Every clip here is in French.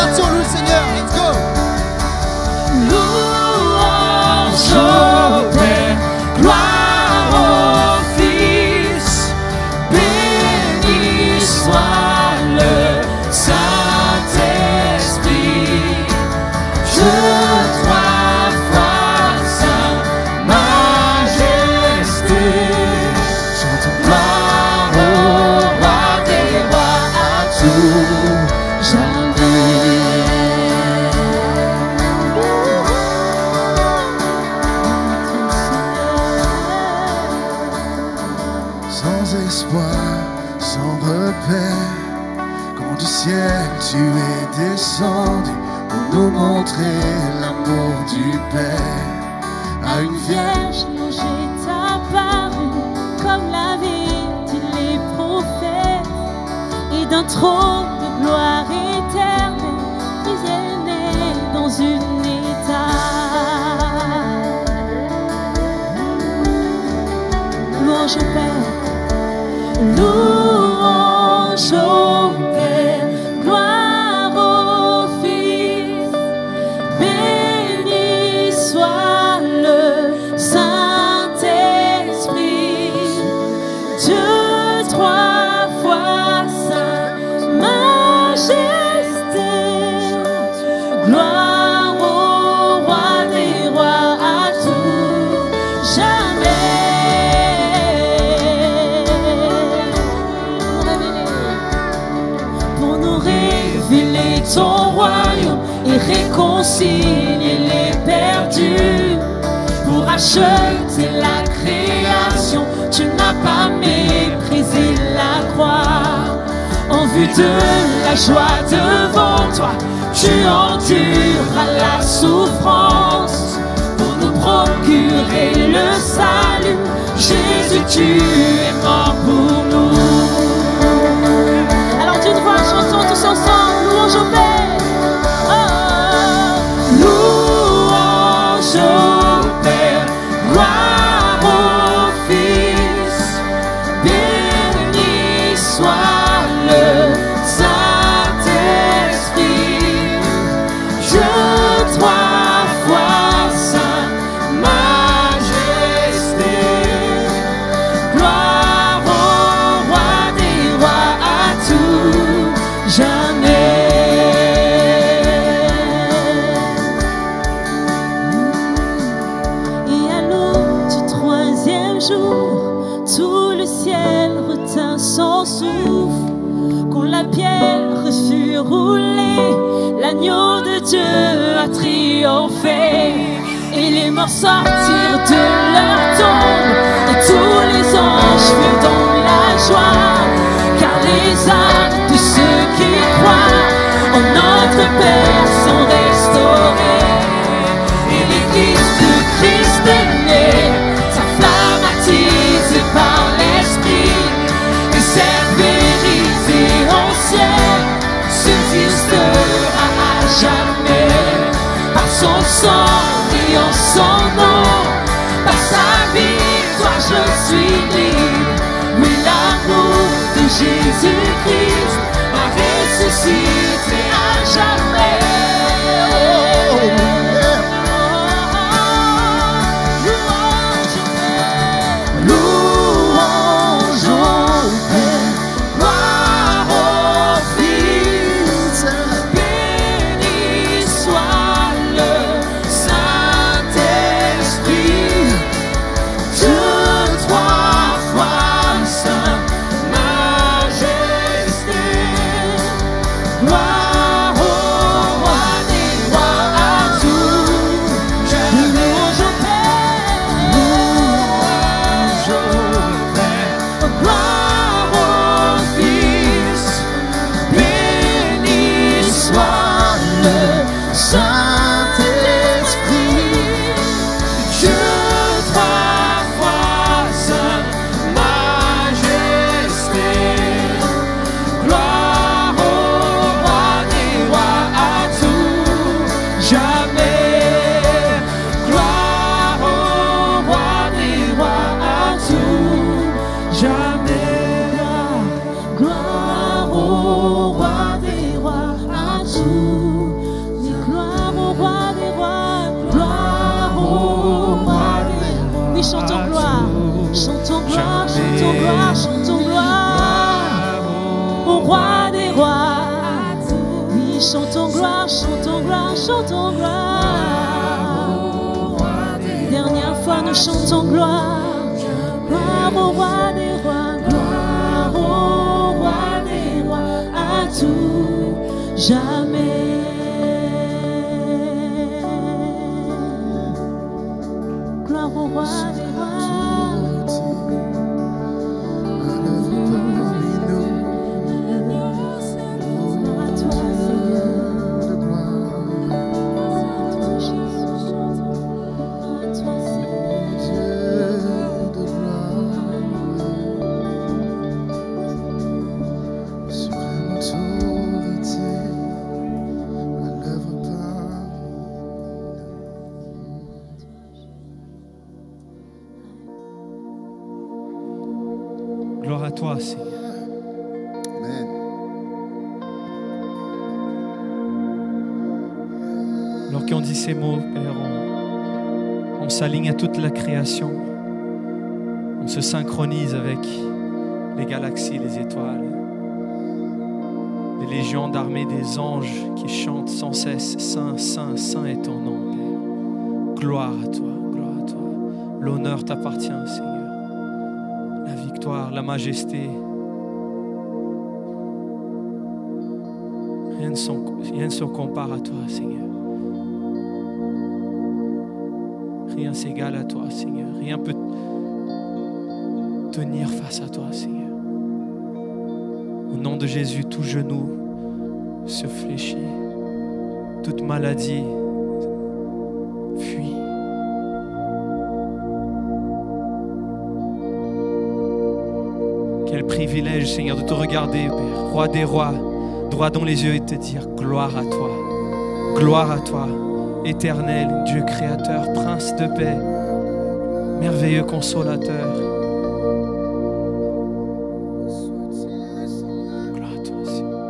exaltons le Seigneur. Let's go. Louange au Père, gloire au Fils, béni soit le Saint-Esprit. Je trois fois sa majesté, gloire au roi des rois à tout jamais. Sans espoir, sans repère, quand du ciel tu es descendu pour nous montrer l'amour du Père. À une Vierge, l'ange t'a apparu, comme l'avaient dit les prophètes, et d'un trône de gloire éternelle, tu es né dans une étable. Louange au Père, louange au Père, gloire au Fils, béni soit le Saint-Esprit, Dieu trois fois saint, majesté, gloire au roi des rois à tout jamais. Pour nous révéler ton royaume et réconcilier les perdus, pour acheter la création, tu n'as pas méprisé la croix. En vue de la joie devant toi, tu enduras la souffrance pour nous procurer le salut. Jésus, tu es mort pour nous. Alors d'une voix, chantons tous ensemble, louange au Père. Oh, louange au Père, gloire au Fils, béni soit le Saint-Esprit, Dieu trois fois saint, majesté, gloire au roi des rois à tout jamais. Et à l'aube du troisième jour, tout le ciel retint son souffle. Quand la pierre fut roulée, l'agneau de Dieu a triomphé. Et les morts sortirent de leur tombe, et tous les anges furent dans la joie, car les âmes de ceux qui croient en notre Père sont restaurés. Et l'Église de Christ est née, sa flamme attisée par l'Esprit, et cette vérité ancienne subsistera à jamais. Par son sang et en son nom, par sa victoire je suis libre. Oui, l'amour de Jésus-Christ m'a ressuscité à jamais. Louange au Père, louange au Père, gloire au Fils, béni soit le Saint-Esprit, Dieu trois fois saint, majesté, gloire au roi des rois à tout jamais. Louange au Père, louange au Père, gloire au Fils, béni soit le Saint-Esprit, Dieu trois fois saint, majesté, gloire au roi des rois à tout jamais. Gloire au roi des rois à tout jamais. Gloire au roi des rois à tout chantons gloire, chantons gloire. Dernière fois, nous chantons gloire. Gloire au roi des rois, gloire au roi des rois, à tout jamais. Gloire au roi des rois. Gloire à toi, Seigneur. Gloire à toi, Seigneur. Amen. Alors qu'on dit ces mots, Père, on s'aligne à toute la création. On se synchronise avec les galaxies, les étoiles, les légions d'armées des anges qui chantent sans cesse. Saint, Saint, Saint est ton nom, Père. Gloire à toi, gloire à toi. L'honneur t'appartient, Seigneur. La victoire, la majesté. Rien ne se compare à toi, Seigneur. Rien s'égale à toi, Seigneur. Rien peut tenir face à toi, Seigneur. Au nom de Jésus, tout genou se fléchit. Toute maladie fuit. Quel privilège, Seigneur, de te regarder, Père, roi des rois, droit dans les yeux et te dire gloire à toi. Gloire à toi, éternel, Dieu créateur, prince de paix, merveilleux consolateur. Gloire à toi, Seigneur.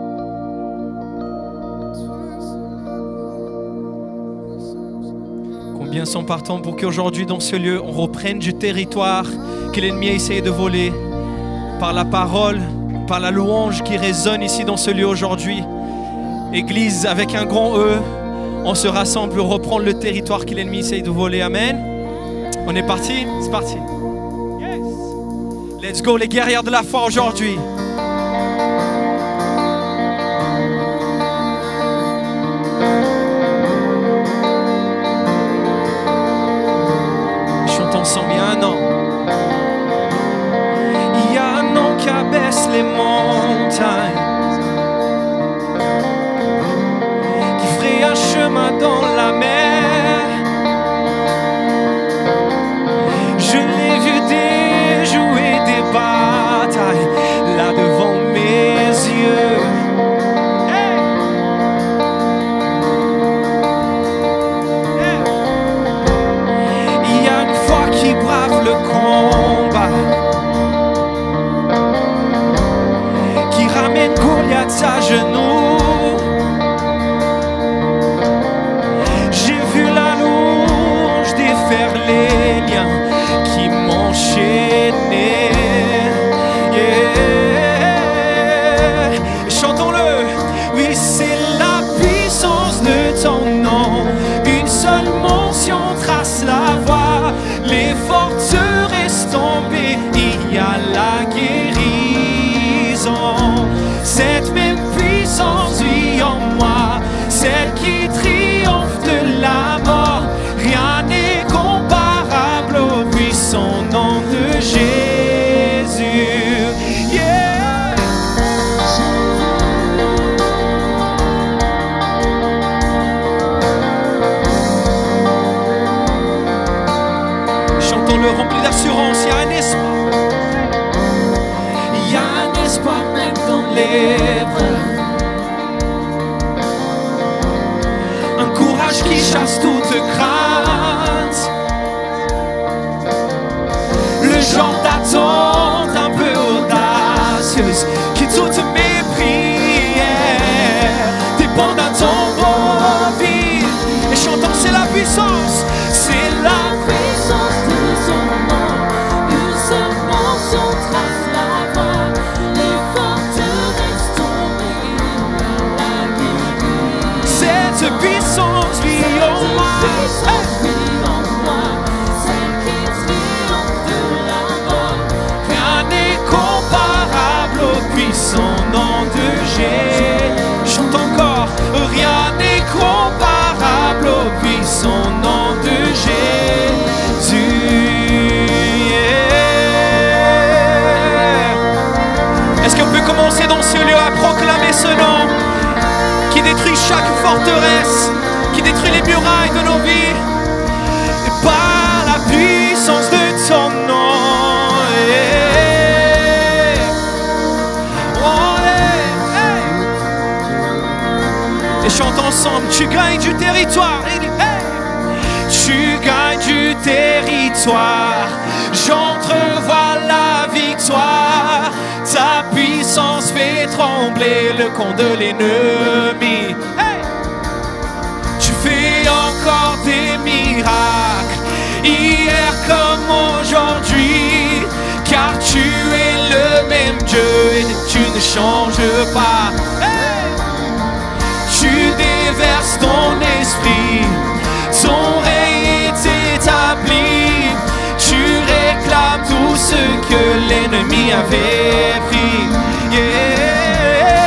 Combien sont partants pour qu'aujourd'hui, dans ce lieu, on reprenne du territoire que l'ennemi a essayé de voler par la parole, par la louange qui résonne ici dans ce lieu aujourd'hui. Église avec un grand E, on se rassemble pour reprendre le territoire que l'ennemi essaye de voler. Amen. On est parti? C'est parti. Yes. Let's go les guerrières de la foi aujourd'hui. Chantons ensemble, il y a un an. Il y a un an qu'abaisse les montagnes, qui ferait un chemin dans la mer. Je l'ai vu déjouer des batailles là devant mes yeux. Hey! Hey! Il y a une foi qui brave le combat, qui ramène Goliath à genoux. J'ai vu la louange défaire les liens qui m'enchaînaient. Yeah. Chantons-le. Oui, c'est la puissance de ton nom. Une seule mention trace la voie. Les forteresses tombées, il y a la guérison. Cette même puissance vit en moi, celle qui triomphe de la mort. Rien n'est comparable au puissant nom de Jésus. Yeah. Chantons-le rempli d'assurance, il y a un espoir. Il y a un espoir même dans l'épreuve. Un courage qui chasse toute crainte. Le genre d'attente un peu audacieuse qui toutes mes prières dépendent d'un tombeau vide. Et chantons, c'est la puissance, c'est la puissance de son nom. Une seule mention trace la voie. Les forteresses tombées, la guérison. Cette cette puissance vit en moi. Rien n'est comparable au puissant nom de Jésus. Chante encore. Rien n'est comparable au puissant nom de Jésus. Yeah. Est-ce qu'on peut commencer dans ce lieu à proclamer ce nom qui détruit chaque forteresse, qui détruit les murailles de nos vies, et par la puissance de ton nom. Et chante ensemble, tu gagnes du territoire. Tu gagnes du territoire, j'entrevois la victoire. Ta puissance fait trembler le camp de l'ennemi. Tu fais encore des miracles, hier comme aujourd'hui, car tu es le même Dieu et tu ne changes pas. Tu déverses ton esprit, ton règne est établi. Tu réclames tout ce que l'ennemi avait pris. Yeah.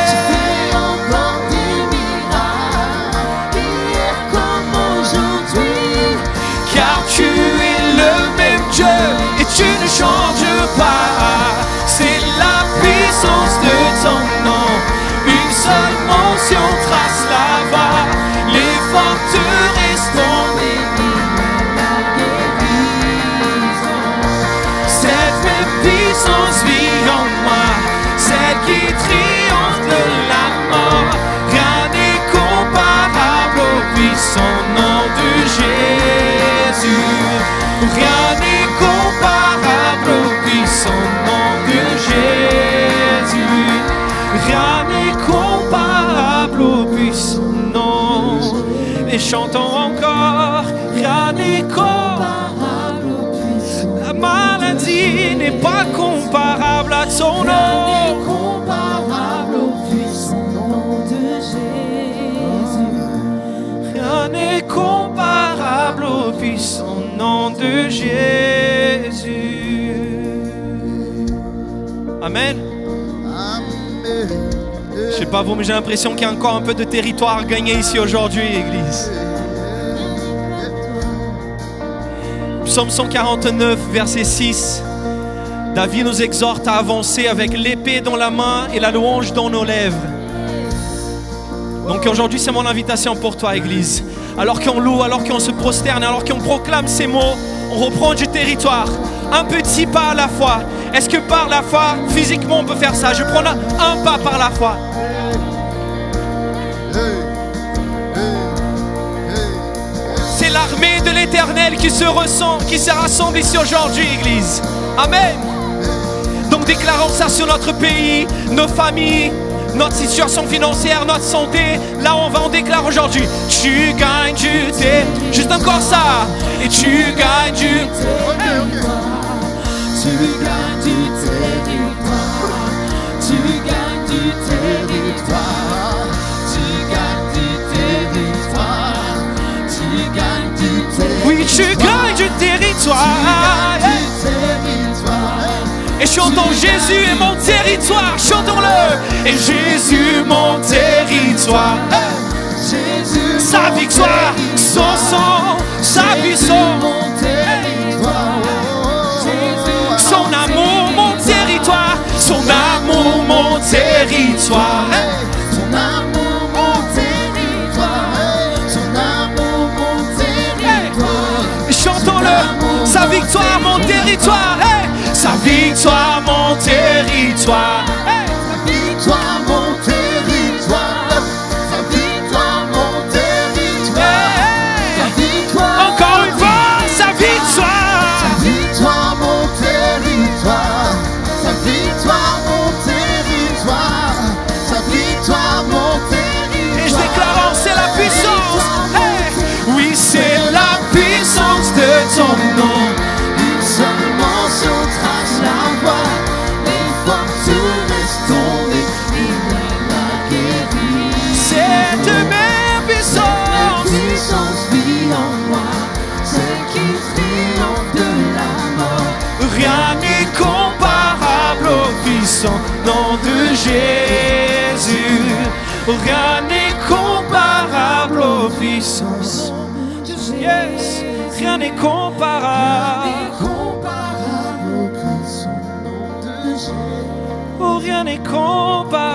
Tu fais encore des miracles, hier comme aujourd'hui, Car tu es le même Dieu et tu ne changes pas. C'est la puissance de ton nom. Une seule mention trace la voie. Les forteresses tombées. Cette même puissance vit en moi, celle qui triomphe de la mort. Rien n'est comparable au puissant nom de Jésus. Rien n'est comparable au puissant nom de Jésus. Rien n'est comparable au puissant nom. Et chantons encore, rien n'est comparable au puissant. La maladie n'est pas comparable à ton rien n'est nom. comparable au puissant nom de Jésus. Rien n'est comparable au puissant nom de Jésus. Amen. Je sais pas vous, mais j'ai l'impression qu'il y a encore un peu de territoire gagné ici aujourd'hui, Église. Psaume 149, verset 6. David nous exhorte à avancer avec l'épée dans la main et la louange dans nos lèvres. Donc aujourd'hui, c'est mon invitation pour toi, Église. Alors qu'on loue, alors qu'on se prosterne, alors qu'on proclame ces mots, on reprend du territoire. Un petit pas à la fois. Est-ce que par la foi, physiquement, on peut faire ça? Je prends un pas par la foi. C'est l'armée de l'Éternel qui se ressent, qui se rassemble ici aujourd'hui, Église. Amen. Donc déclarons ça sur notre pays, nos familles, notre situation financière, notre santé. Là on va, on déclare aujourd'hui. Tu gagnes du territoire. Juste encore ça. Et tu gagnes du territoire. Tu gagnes du territoire. Tu gagnes du territoire. Tu gagnes du territoire. Tu gagnes du territoire. Oui, tu gagnes du territoire. Et chantons Jésus est mon territoire. Chantons-le. Et Jésus mon territoire. Jésus, Sa victoire, son sang, sa puissance. Son amour, mon territoire. Son amour, mon territoire. Son amour, mon territoire. Son amour, mon territoire. Chantons-le. Sa victoire, mon territoire. Sa victoire, mon territoire. Sa victoire, mon territoire. Sa victoire, mon territoire. Sa victoire. Encore une fois, sa victoire. Sa victoire, mon territoire. Sa victoire, mon territoire. Sa victoire, mon territoire. Et je déclare, c'est la puissance. Oui, c'est la puissance de ton nom. Une seule mention trace la voie. Les forteresses tombées, il la guérit. Cette même puissance. de Jésus. Rien n'est comparable aux puissances. Yes, rien n'est comparable. Oh, rien n'est comparable.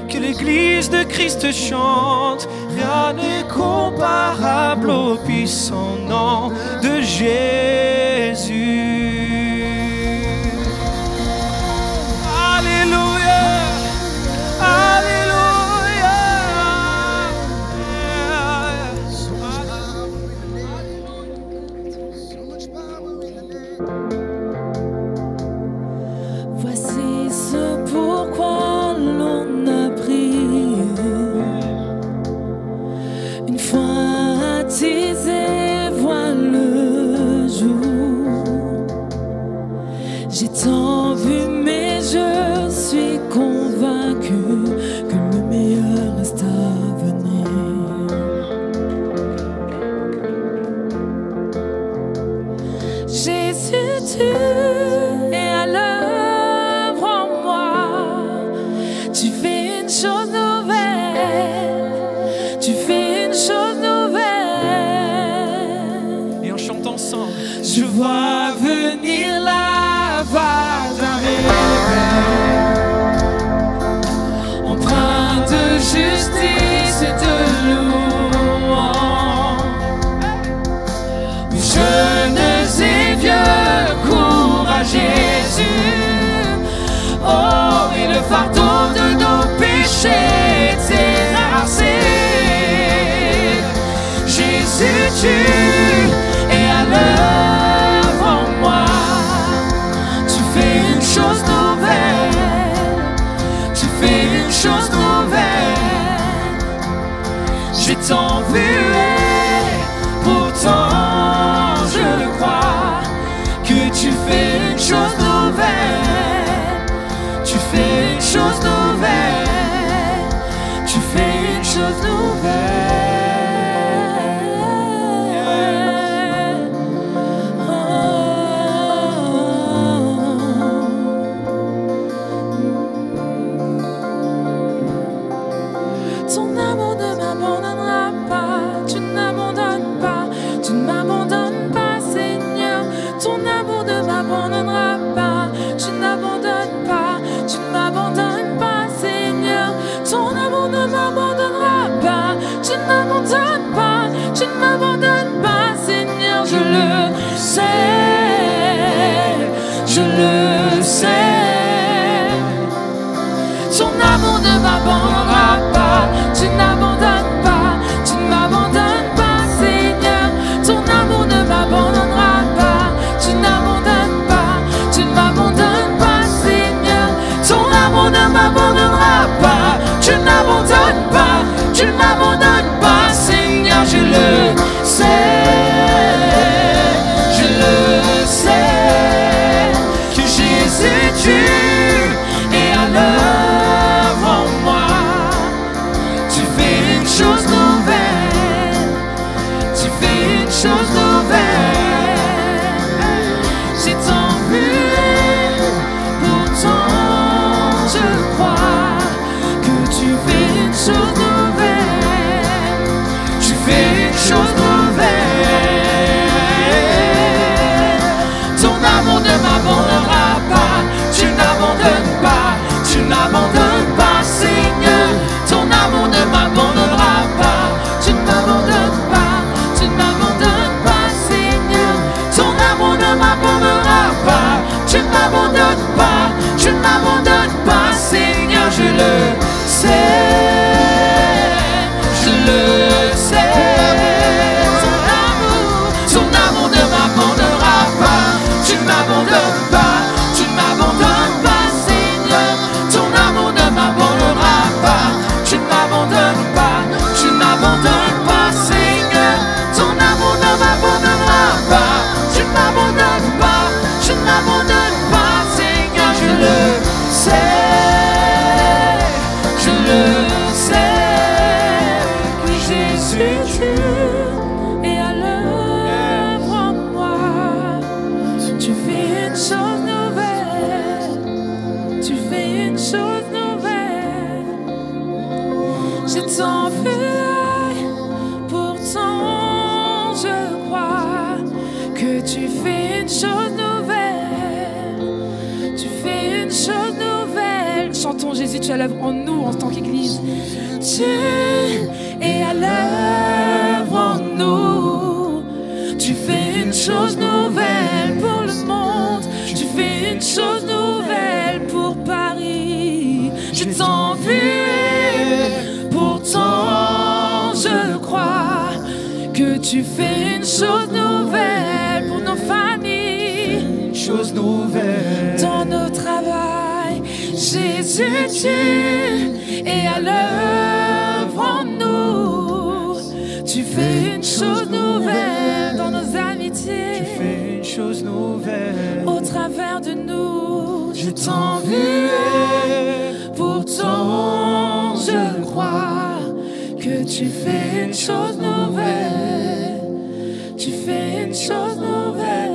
Que l'Église de Christ chante. Rien n'est comparable au puissant nom de Jésus. Alléluia, Alléluia. Voici ce pourquoi l'on a prié. Une fois attisé, voit le jour. J'ai tant vu, mais je suis convaincu que le meilleur reste à venir. Jésus, tu es à l'œuvre en moi. Tu fais une chose nouvelle. Tu fais une chose nouvelle. Et on chante ensemble. Je vois venir la vague d'un réveil, empreint de justice et de louange. Jeunes et vieux courent à Jésus. Oh, et le fardeau de nos péchés est élancé. Jésus, tu es à l'œuvre en moi. Tu fais une chose nouvelle. Tu fais une chose nouvelle. J'ai tant vu et pourtant je le crois que tu fais une chose nouvelle. Tu fais une chose nouvelle. Tu fais une chose nouvelle. Ton amour ne m'abandonnera pas, tu ne m'abandonnes pas, tu ne m'abandonnes pas, Seigneur. Ton amour ne m'abandonnera pas, tu ne m'abandonnes pas, tu ne m'abandonnes pas, Seigneur. Ton amour ne m'abandonnera pas, tu ne m'abandonnes pas, tu ne m'abandonnes pas, Seigneur. Je le sais, je le sais. Ton amour ne m'abandonnera pas, tu n'abandonnes pas, tu ne m'abandonnes pas, Seigneur. Ton amour ne m'abandonnera pas, tu n'abandonnes pas, tu ne m'abandonnes pas, Seigneur. Ton amour ne m'abandonnera pas, tu n'abandonnes pas, tu ne m'abandonnes pas, Seigneur. Je le sais, je le sais, que Jésus tu es à l'œuvre en moi. Tu fais Je t'enfuis, pourtant je crois que tu fais une chose nouvelle. Tu fais une chose nouvelle. Chantons Jésus, tu es à l'œuvre en nous en tant qu'Église. Tu es à l'œuvre en nous. Tu fais une chose nouvelle pour le monde. Tu fais une chose nouvelle pour Paris. Je t'enfuis, pourtant je crois que tu fais une chose nouvelle pour nos familles. Une chose nouvelle dans nos travail. Jésus, tu es à l'œuvre en nous. Tu fais une chose nouvelle dans nos amitiés. Tu fais une chose nouvelle au travers de nous. Je t'envie, pourtant je crois que tu fais une chose nouvelle. Tu fais une chose nouvelle.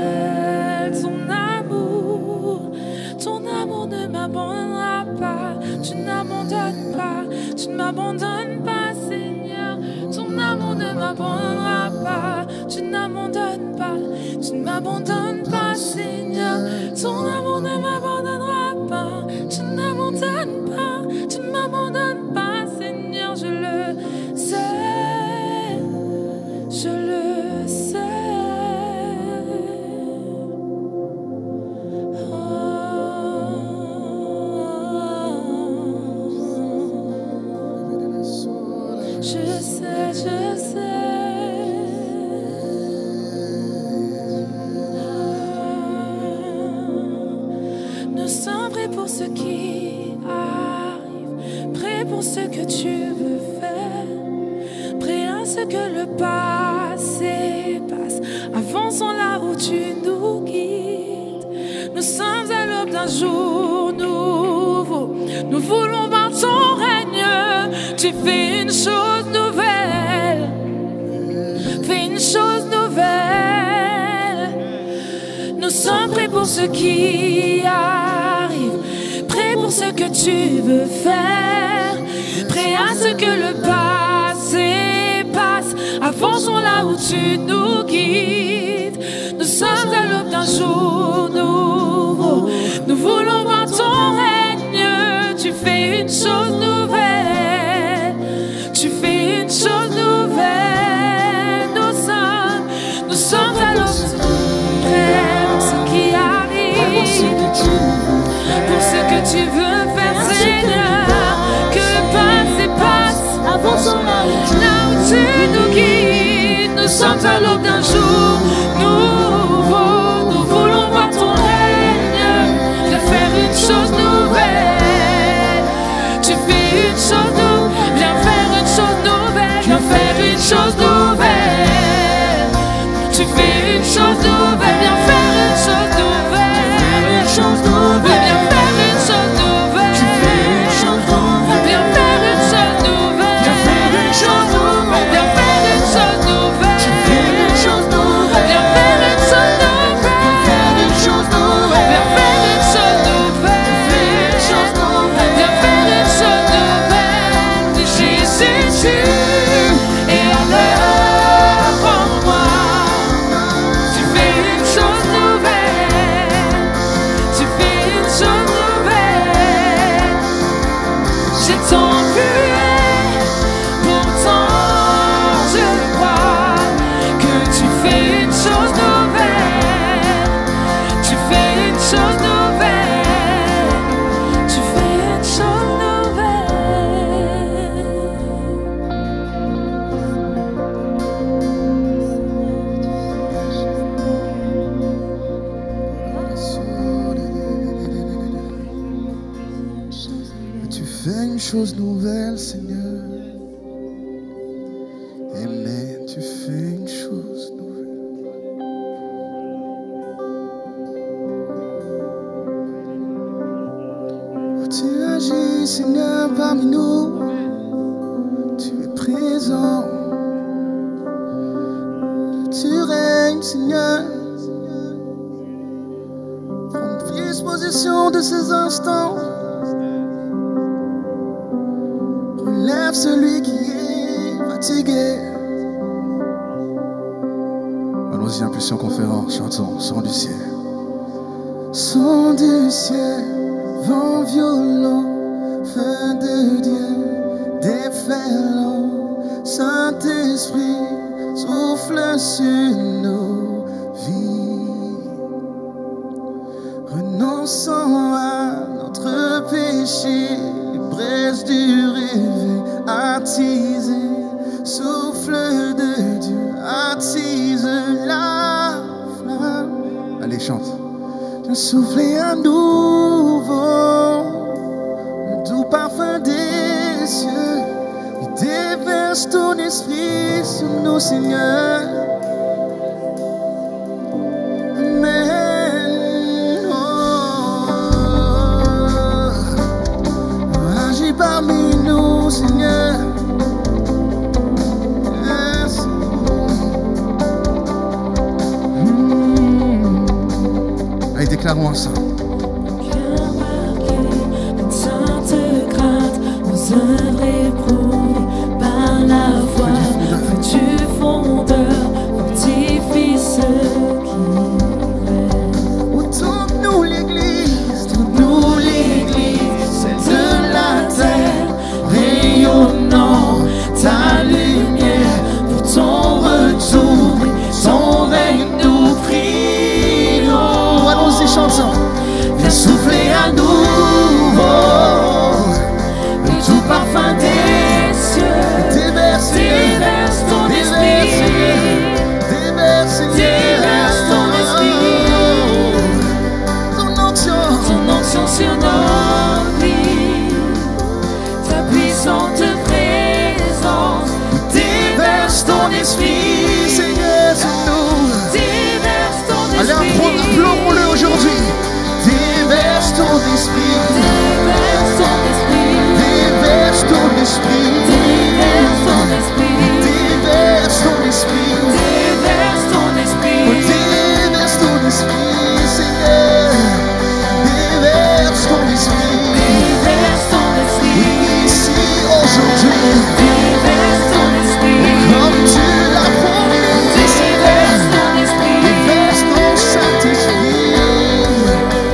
Ton amour ne m'abandonnera pas. Tu n'abandonnes pas, tu ne m'abandonnes pas, Seigneur. Ton amour ne m'abandonnera pas. Tu n'abandonnes pas, tu ne m'abandonnes pas, Seigneur. Ton amour ne m'abandonnera pas. Tu n'abandonnes pas, tu ne m'abandonnes pas, Seigneur. Je le sais, je le sais. Je sais, je sais. Nous sommes prêts pour ce qui arrive, prêts pour ce que tu veux faire, prêts à ce que le passé passe. Avançons là où tu nous guides. Nous sommes à l'aube d'un jour nouveau. Nous voulons voir ton règne. Tu fais une chose nouvelle. Fais une chose nouvelle. Nous sommes prêts pour ce qui arrive, prêts pour ce que tu veux faire, prêts à ce que le passé passe. Avançons là où tu nous guides. Nous sommes à l'aube d'un jour nouveau. Nous voulons voir ton règne. Tu fais une chose nouvelle. Tu fais une chose nouvelle. Nous sommes à l'aube, prêts pour ce qui arrive, pour ce que tu veux faire, Seigneur. Que le passé passe. Avançons là où tu nous guides. Nous sommes à l'aube d'un jour nouveau. Nous voulons voir ton règne. Viens faire une chose nouvelle. Tu fais une chose nouvelle. Viens faire une chose nouvelle. Viens faire une chose nouvelle. Tu fais une chose nouvelle. Viens faire une chose nouvelle. Une chose nouvelle. Viens faire une chose nouvelle. Tu fais une chose nouvelle. Viens faire une chose nouvelle. Viens faire une chose nouvelle. Viens faire une chose nouvelle. Tu fais une chose nouvelle. Viens faire une chose nouvelle. Faire une chose nouvelle. Viens faire une chose nouvelle. Fais une chose nouvelle. Viens faire une chose nouvelle. Jésus, tu es à l'œuvre en moi. Tu fais une chose nouvelle. Tu fais une chose nouvelle. J'ai t'enfuis, pourtant je crois que tu fais une chose nouvelle. Tu fais une chose nouvelle. Tu fais une chose Tu fais une chose nouvelle, Seigneur. Amen, tu fais une chose nouvelle. Tu agis, Seigneur, parmi nous. Tu es présent. Tu règnes, Seigneur. Prends possession de ces instants. Relève Relève celui qui est fatigué. Allons-y, impulsion conférence, chantons, son du ciel. Son du ciel, vent violent, feu de Dieu, déferlant, Saint-Esprit, souffle sur nos vies. Renonçons à notre péché, les braises du réveil attisées, souffle de Dieu, attise la flamme. Allez, chante. Souffler à nouveau le doux parfum des cieux, et déverse ton esprit sur nous, Seigneur. Amen. Oh, agis parmi nous, Seigneur. Yes. Allez, déclarons ensemble. Cœur marqué d'une sainte crainte, nos œuvres éprouvées par la foi, feu du fondeur, fortifie ceux qui rêvent. Oh, tourne-nous l'église, tourne-nous l'église, celle de la terre, rayonnant ta lumière pour ton retour, ton règne nous prions. Allons-y, chantons. Viens souffler à nouveau le tout parfum des cieux. Déverse, Déverse ton esprit, déverse, déverse ton esprit, ton onction sur nos vies, ta puissante présence, déverse ton esprit, Seigneur, sur nous. déverse ton Allez, esprit, implorons-le aujourd'hui. Déverse ton esprit, déverse ton esprit, déverse ton esprit, déverse ton esprit, déverse ton esprit, déverse ton oh, esprit, déverse ton esprit, Seigneur. Déverse ton esprit, déverse ton esprit, ici aujourd'hui, déverse ton esprit, comme tu l'as promis, Seigneur. déverse ton esprit, Déverse ton Saint-Esprit.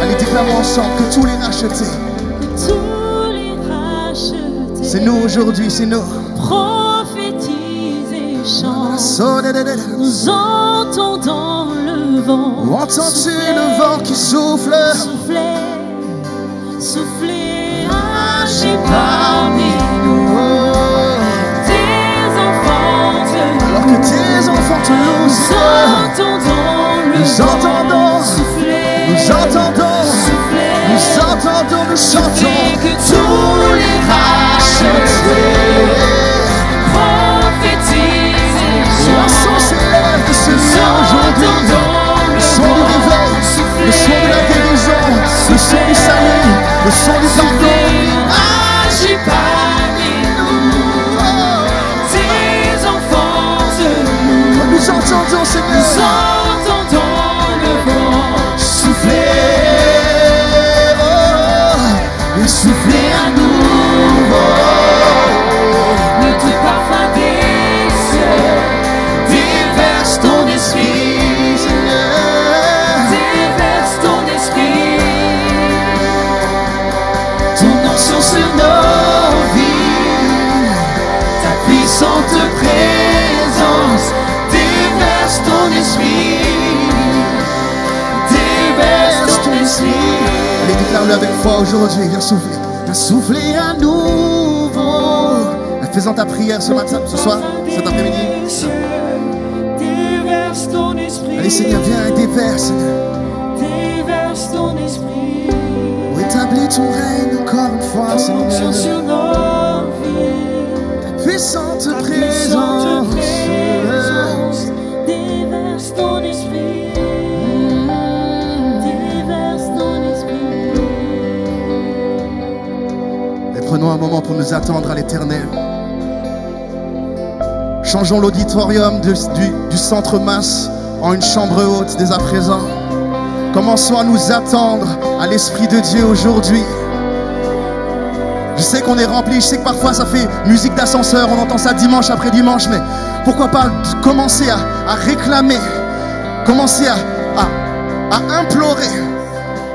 Allez, déclarons ensemble que tous les rachetés, tous les rachetés, c'est nous aujourd'hui, c'est nous. prophétise et chante, Sonne. nous entendons le vent, Entends-tu le vent qui souffle? souffler, souffler, agir parmi nous, tes enfants te Alors que tes enfants te louent, nous Seigneur, entendons le nous vent, entendons, souffler, nous entendons, souffler, nous entendons, nous chantons. et que tous les rachetés prophétisent et La chantent. son s'élève de ce lieu aujourd'hui. Le son du réveil, le son de la guérison, le son du salut, le son du pardon. Agis parmi nous, tes enfants te louent. Nous entendons, Nous Seigneur, entendons le vent souffler, oh, et souffler à nouveau. le tout parfum des cieux. Déverse ton esprit, Seigneur. Déverse ton esprit, Ton onction sur nos vies, ta puissante présence. Déverse ton esprit, déverse ton esprit. Allez, déclare-le avec foi aujourd'hui. Viens souffler, viens souffler à nouveau. Faisant ta prière ce matin, ce soir, cet après-midi. déverse ton esprit, Allez, Seigneur, viens et déverse, Seigneur. déverse ton esprit, Établis ton règne encore une fois, ton onction Seigneur. sur nos vies, Ta puissante ta présence. puissante présence, déverse ton esprit, déverse ton esprit. Et prenons un moment pour nous attendre à l'éternel. Changeons l'auditorium du centre masse en une chambre haute dès à présent. Commençons à nous attendre à l'Esprit de Dieu aujourd'hui. Je sais qu'on est rempli, je sais que parfois ça fait musique d'ascenseur, on entend ça dimanche après dimanche, mais pourquoi pas commencer à réclamer, commencer à implorer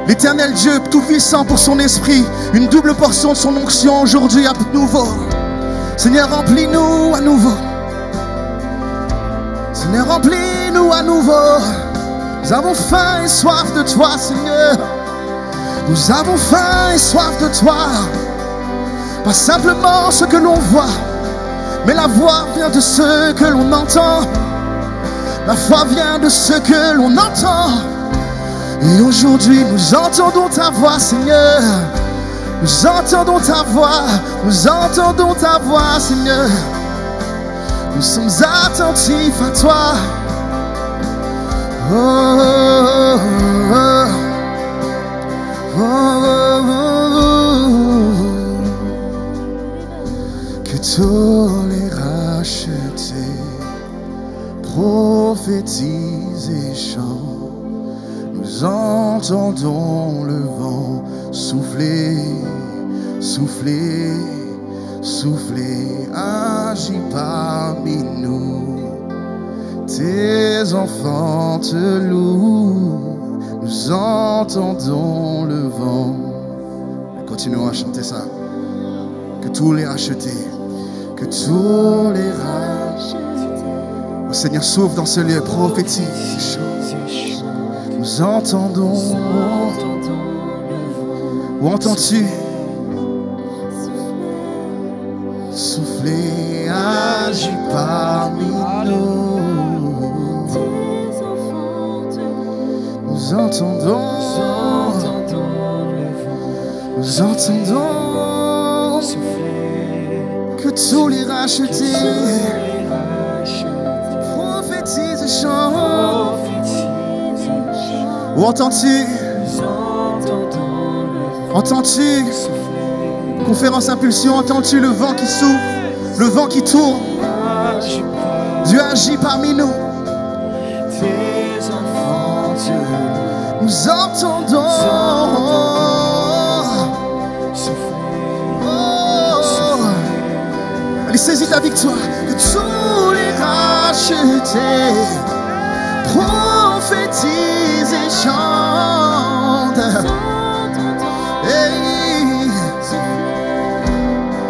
l'Éternel Dieu Tout-Puissant pour son esprit, une double portion de son onction aujourd'hui à nouveau. Seigneur, remplis-nous à nouveau. Seigneur, remplis-nous à nouveau. Nous avons faim et soif de toi, Seigneur. Nous avons faim et soif de toi. Pas simplement ce que l'on voit, mais la voix vient de ce que l'on entend. La foi vient de ce que l'on entend. Et aujourd'hui, nous entendons ta voix, Seigneur. Nous entendons ta voix. Nous entendons ta voix, Seigneur. Nous sommes attentifs à toi. Oh, oh, oh, oh, oh, oh. Que tous les rachetés prophétisent et chantent. Nous entendons le vent souffler, souffler, souffler, agis parmi nous. Tes enfants te louent, nous entendons le vent. Continuons à chanter ça. Que tous les rachetés, que tous les rachetés. Oh Seigneur, souffle dans ce lieu, prophétise. Nous entendons. Où entends-tu? Souffler, agis parmi nous. Nous entendons. Nous entendons. Que tous les rachetés prophétisent et chantent. Où entends-tu? Entends-tu? Conférence Impulsion, entends-tu le vent qui souffle, le vent qui tourne? Dieu agit parmi nous. Nous entendons. Oh. Allez, saisis ta victoire. Que tous les rachetés prophétisent et chantent. Hey.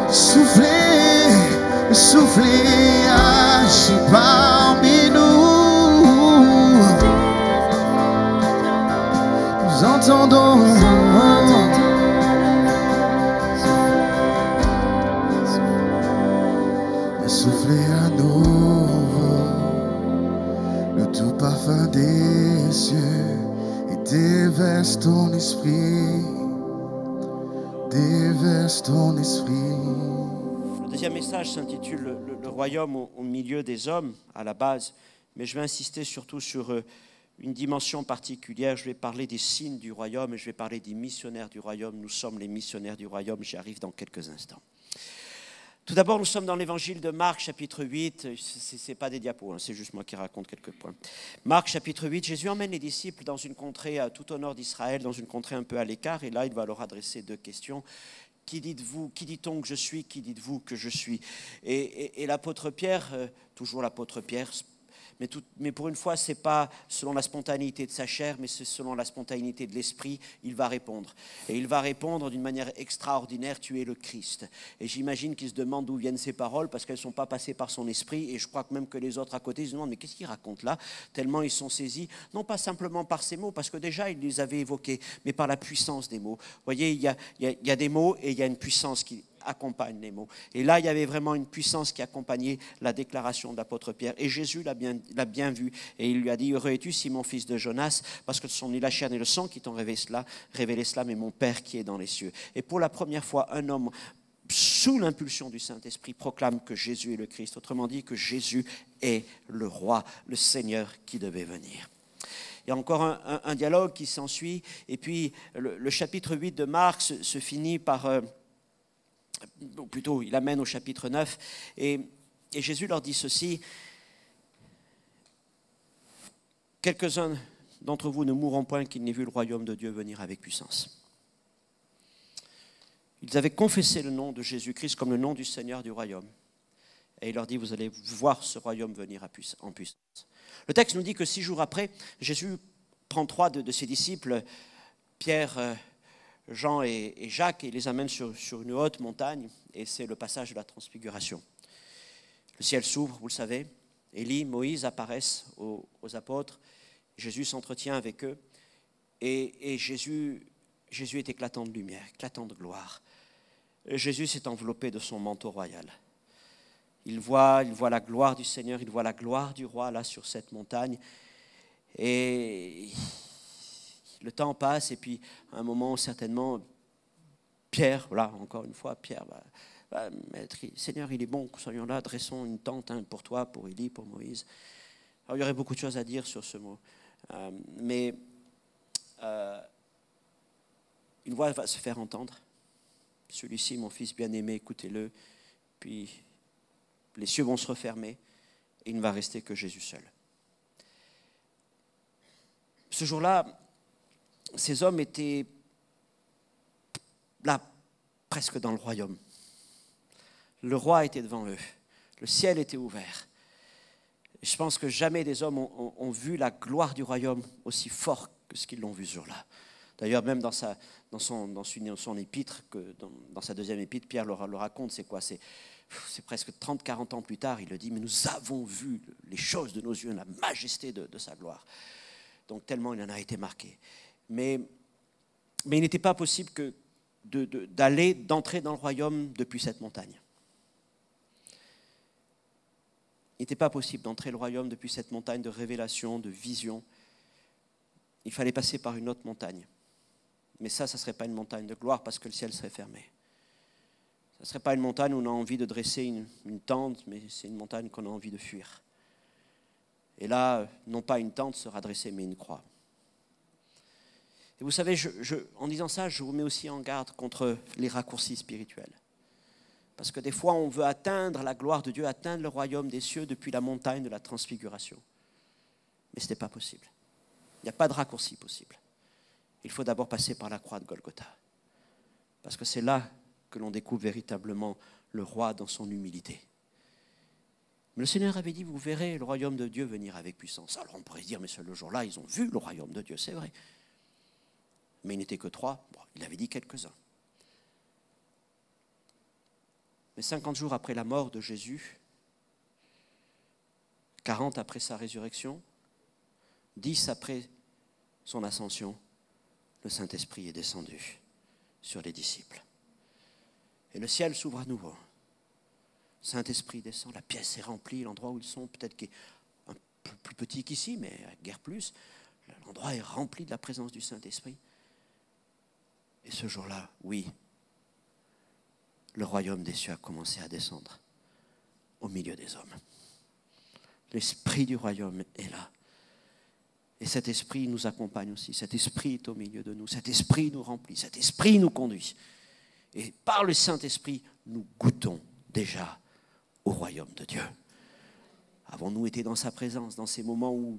Soufflez, soufflez, agis parmi nous. Nous entendons. Soufflez à nouveau le tout parfum des cieux et déverse ton esprit, déverse ton esprit. Le deuxième message s'intitule le royaume au milieu des hommes à la base, mais je vais insister surtout sur une dimension particulière. Je vais parler des signes du royaume et je vais parler des missionnaires du royaume. Nous sommes les missionnaires du royaume, j'y arrive dans quelques instants. Tout d'abord, nous sommes dans l'évangile de Marc, chapitre 8. Ce n'est pas des diapos, hein, c'est juste moi qui raconte quelques points. Marc, chapitre 8, Jésus emmène les disciples dans une contrée tout au nord d'Israël, dans une contrée un peu à l'écart, et là, il va leur adresser deux questions. Qui dites-vous, qui dit-on que je suis, qui dites-vous que je suis? Et l'apôtre Pierre, toujours l'apôtre Pierre, mais pour une fois, ce n'est pas selon la spontanéité de sa chair, mais c'est selon la spontanéité de l'esprit, il va répondre. Et il va répondre d'une manière extraordinaire, tu es le Christ. Et j'imagine qu'il se demande d'où viennent ces paroles, parce qu'elles ne sont pas passées par son esprit, et je crois que même que les autres à côté, ils se demandent, mais qu'est-ce qu'il raconte là? Tellement ils sont saisis, non pas simplement par ces mots, parce que déjà il les avait évoqués, mais par la puissance des mots. Vous voyez, il y a des mots et il y a une puissance qui accompagne les mots. Et là, il y avait vraiment une puissance qui accompagnait la déclaration de l'apôtre Pierre. Et Jésus l'a bien vu. Et il lui a dit, heureux es-tu, Simon, fils de Jonas, parce que ce sont ni la chair ni le sang qui t'ont révélé cela, mais mon Père qui est dans les cieux. Et pour la première fois, un homme, sous l'impulsion du Saint-Esprit, proclame que Jésus est le Christ. Autrement dit, que Jésus est le roi, le Seigneur qui devait venir. Il y a encore un dialogue qui s'ensuit. Et puis, le chapitre 8 de Marc se finit par... ou plutôt, il amène au chapitre 9. Et Jésus leur dit ceci. Quelques-uns d'entre vous ne mourront point qu'ils n'aient vu le royaume de Dieu venir avec puissance. Ils avaient confessé le nom de Jésus-Christ comme le nom du Seigneur du royaume. Et il leur dit, vous allez voir ce royaume venir en puissance. Le texte nous dit que 6 jours après, Jésus prend 3 de ses disciples, Pierre, Jean et Jacques, et les amène sur une haute montagne. Et c'est le passage de la transfiguration. Le ciel s'ouvre, vous le savez. Élie, Moïse apparaissent aux apôtres. Jésus s'entretient avec eux. Et Jésus est éclatant de lumière, éclatant de gloire. Jésus s'est enveloppé de son manteau royal. Il voit la gloire du Seigneur, il voit la gloire du roi là sur cette montagne. Et le temps passe et puis à un moment certainement, Pierre, voilà encore une fois, Pierre va Maître, Seigneur, il est bon que nous soyons là, dressons une tente pour toi, pour Élie, pour Moïse. Alors, il y aurait beaucoup de choses à dire sur ce mot. Mais une voix va se faire entendre. Celui-ci, mon fils bien-aimé, écoutez-le. Puis les cieux vont se refermer et il ne va rester que Jésus seul. Ce jour-là, ces hommes étaient là, presque dans le royaume. Le roi était devant eux. Le ciel était ouvert. Je pense que jamais des hommes ont vu la gloire du royaume aussi fort que ce qu'ils l'ont vu ce jour-là. D'ailleurs, même dans son épître, dans sa deuxième épître, Pierre le raconte, c'est quoi ? C'est presque 30-40 ans plus tard, il le dit, mais nous avons vu les choses de nos yeux, la majesté de sa gloire. Donc tellement il en a été marqué. Mais il n'était pas possible d'entrer dans le royaume depuis cette montagne. Il n'était pas possible d'entrer le royaume depuis cette montagne de révélation, de vision. Il fallait passer par une autre montagne. Mais ça ne serait pas une montagne de gloire parce que le ciel serait fermé. Ce ne serait pas une montagne où on a envie de dresser une tente, mais c'est une montagne qu'on a envie de fuir. Et là, non pas une tente sera dressée, mais une croix. Et vous savez, en disant ça, je vous mets aussi en garde contre les raccourcis spirituels. Parce que des fois, on veut atteindre la gloire de Dieu, atteindre le royaume des cieux depuis la montagne de la transfiguration. Mais ce n'est pas possible. Il n'y a pas de raccourci possible. Il faut d'abord passer par la croix de Golgotha. Parce que c'est là que l'on découvre véritablement le roi dans son humilité. Mais le Seigneur avait dit, vous verrez le royaume de Dieu venir avec puissance. Alors on pourrait se dire, mais ce jour-là, ils ont vu le royaume de Dieu, c'est vrai. Mais il n'était que 3, bon, il avait dit quelques-uns. Mais 50 jours après la mort de Jésus, 40 après sa résurrection, 10 après son ascension, le Saint-Esprit est descendu sur les disciples. Et le ciel s'ouvre à nouveau. Le Saint-Esprit descend, la pièce est remplie, l'endroit où ils sont, peut-être qui est un peu plus petit qu'ici, mais guère plus. L'endroit est rempli de la présence du Saint-Esprit. Et ce jour-là, oui, le royaume des cieux a commencé à descendre au milieu des hommes. L'esprit du royaume est là. Et cet esprit nous accompagne aussi. Cet esprit est au milieu de nous. Cet esprit nous remplit. Cet esprit nous conduit. Et par le Saint-Esprit, nous goûtons déjà au royaume de Dieu. Avons-nous été dans sa présence, dans ces moments où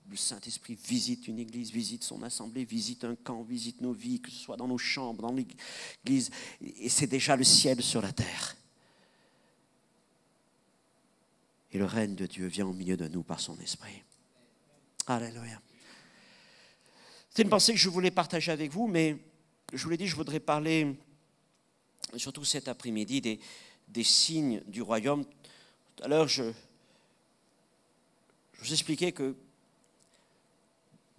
le Saint-Esprit visite une église, visite son assemblée, visite un camp, visite nos vies, que ce soit dans nos chambres, dans l'église. Et c'est déjà le ciel sur la terre. Et le règne de Dieu vient au milieu de nous par son esprit. Alléluia. C'est une pensée que je voulais partager avec vous, mais je vous l'ai dit, je voudrais parler, surtout cet après-midi, des signes du royaume. Tout à l'heure, je vous expliquais que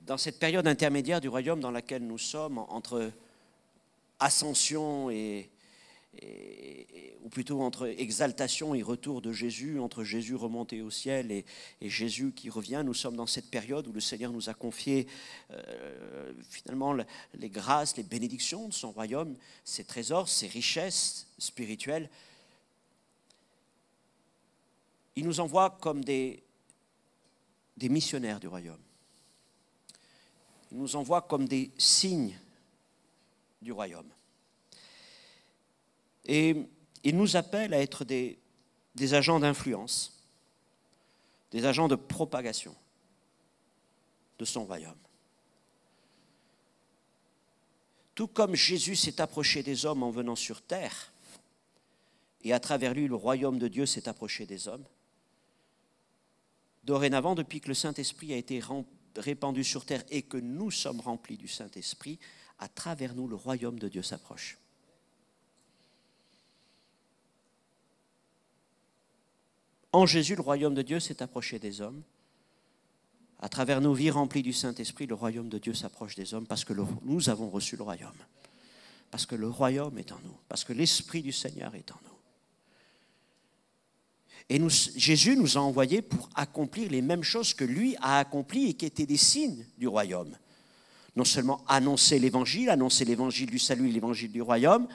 dans cette période intermédiaire du royaume dans laquelle nous sommes, entre ascension ou plutôt entre exaltation et retour de Jésus, entre Jésus remonté au ciel et Jésus qui revient, nous sommes dans cette période où le Seigneur nous a confié finalement les grâces, les bénédictions de son royaume, ses trésors, ses richesses spirituelles. Il nous envoie comme des missionnaires du royaume. Il nous envoie comme des signes du royaume. Et il nous appelle à être des agents d'influence, des agents de propagation de son royaume. Tout comme Jésus s'est approché des hommes en venant sur terre, et à travers lui, le royaume de Dieu s'est approché des hommes, dorénavant, depuis que le Saint-Esprit a été répandu sur terre et que nous sommes remplis du Saint-Esprit, à travers nous, le royaume de Dieu s'approche. En Jésus, le royaume de Dieu s'est approché des hommes. À travers nos vies remplies du Saint-Esprit, le royaume de Dieu s'approche des hommes parce que nous avons reçu le royaume. Parce que le royaume est en nous. Parce que l'Esprit du Seigneur est en nous. Et Jésus nous a envoyés pour accomplir les mêmes choses que lui a accomplies et qui étaient des signes du royaume. Non seulement annoncer l'évangile du salut et l'évangile du royaume,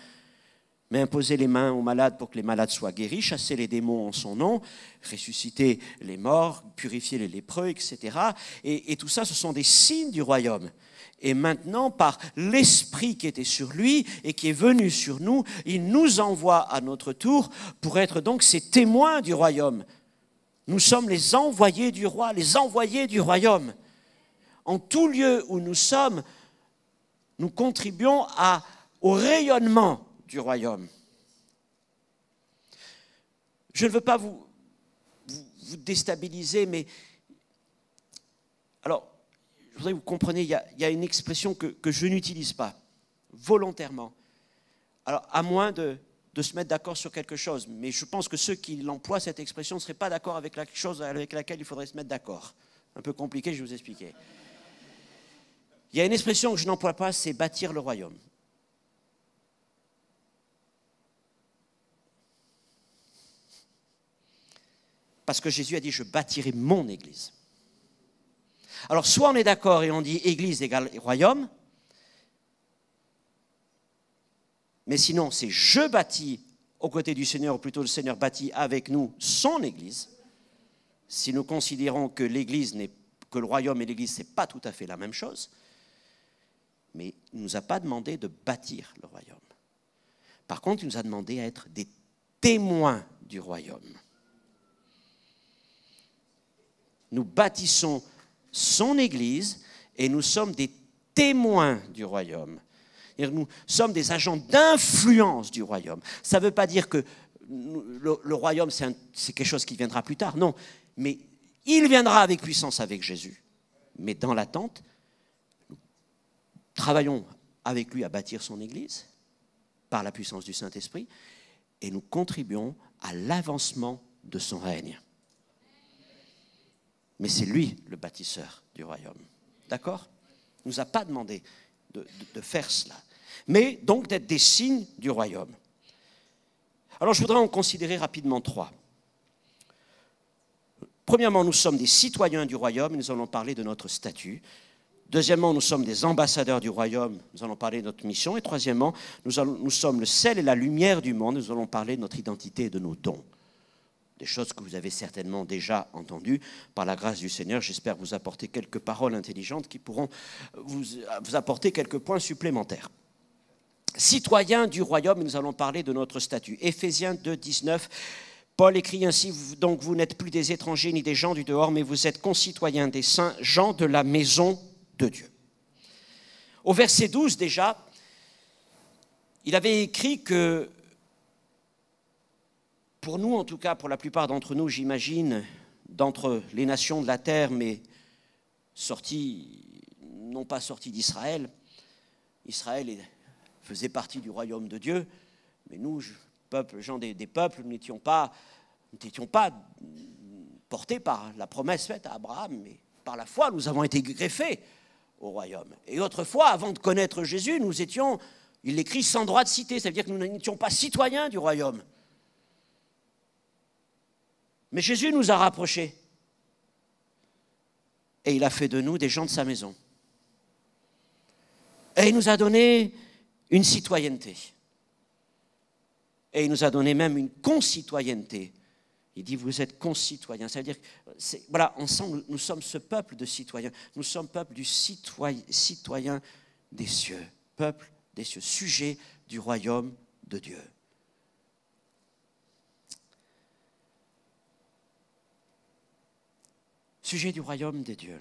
mais imposer les mains aux malades pour que les malades soient guéris, chasser les démons en son nom, ressusciter les morts, purifier les lépreux, etc. Et tout ça, ce sont des signes du royaume. Et maintenant, par l'Esprit qui était sur lui et qui est venu sur nous, il nous envoie à notre tour pour être donc ces témoins du royaume. Nous sommes les envoyés du roi, les envoyés du royaume. En tout lieu où nous sommes, nous contribuons au rayonnement du royaume. Je ne veux pas vous déstabiliser, mais alors, je voudrais que vous compreniez, il y a une expression que je n'utilise pas, volontairement. Alors, à moins de se mettre d'accord sur quelque chose, mais je pense que ceux qui l'emploient, cette expression, ne seraient pas d'accord avec la chose avec laquelle il faudrait se mettre d'accord. Un peu compliqué, je vais vous expliquer. Il y a une expression que je n'emploie pas, c'est bâtir le royaume. Parce que Jésus a dit, je bâtirai mon Église. Alors, soit on est d'accord et on dit Église égale royaume, mais sinon, c'est je bâtis aux côtés du Seigneur, ou plutôt le Seigneur bâtit avec nous son Église. Si nous considérons que que le royaume et l'Église, ce n'est pas tout à fait la même chose, mais il ne nous a pas demandé de bâtir le royaume. Par contre, il nous a demandé à être des témoins du royaume. Nous bâtissons son Église et nous sommes des témoins du royaume. Nous sommes des agents d'influence du royaume. Ça ne veut pas dire que le royaume, c'est quelque chose qui viendra plus tard. Non, mais il viendra avec puissance avec Jésus. Mais dans l'attente, nous travaillons avec lui à bâtir son Église par la puissance du Saint-Esprit et nous contribuons à l'avancement de son règne. Mais c'est lui le bâtisseur du royaume. D'accord ? Il ne nous a pas demandé de faire cela. Mais donc d'être des signes du royaume. Alors je voudrais en considérer rapidement 3. Premièrement, nous sommes des citoyens du royaume et nous allons parler de notre statut. Deuxièmement, nous sommes des ambassadeurs du royaume, nous allons parler de notre mission. Et troisièmement, nous sommes le sel et la lumière du monde, nous allons parler de notre identité et de nos dons. Des choses que vous avez certainement déjà entendues. Par la grâce du Seigneur, j'espère vous apporter quelques paroles intelligentes qui pourront vous apporter quelques points supplémentaires. Citoyens du royaume, nous allons parler de notre statut. Éphésiens 2, 19, Paul écrit ainsi, donc vous n'êtes plus des étrangers ni des gens du dehors, mais vous êtes concitoyens des saints, gens de la maison de Dieu. Au verset 12 déjà, il avait écrit que pour nous, en tout cas, pour la plupart d'entre nous, j'imagine, d'entre les nations de la terre, mais non pas sortis d'Israël, Israël faisait partie du royaume de Dieu, mais nous, gens des peuples, nous n'étions pas portés par la promesse faite à Abraham, mais par la foi, nous avons été greffés au royaume. Et autrefois, avant de connaître Jésus, nous étions, il l'écrit, sans droit de cité, ça veut dire que nous n'étions pas citoyens du royaume. Mais Jésus nous a rapprochés et il a fait de nous des gens de sa maison. Et il nous a donné une citoyenneté. Et il nous a donné même une concitoyenneté. Il dit, vous êtes concitoyens. Ça veut dire, voilà, ensemble, nous sommes ce peuple de citoyens. Nous sommes peuple du citoyen des cieux. Peuple des cieux, sujet du royaume de Dieu. Sujet du royaume des dieux,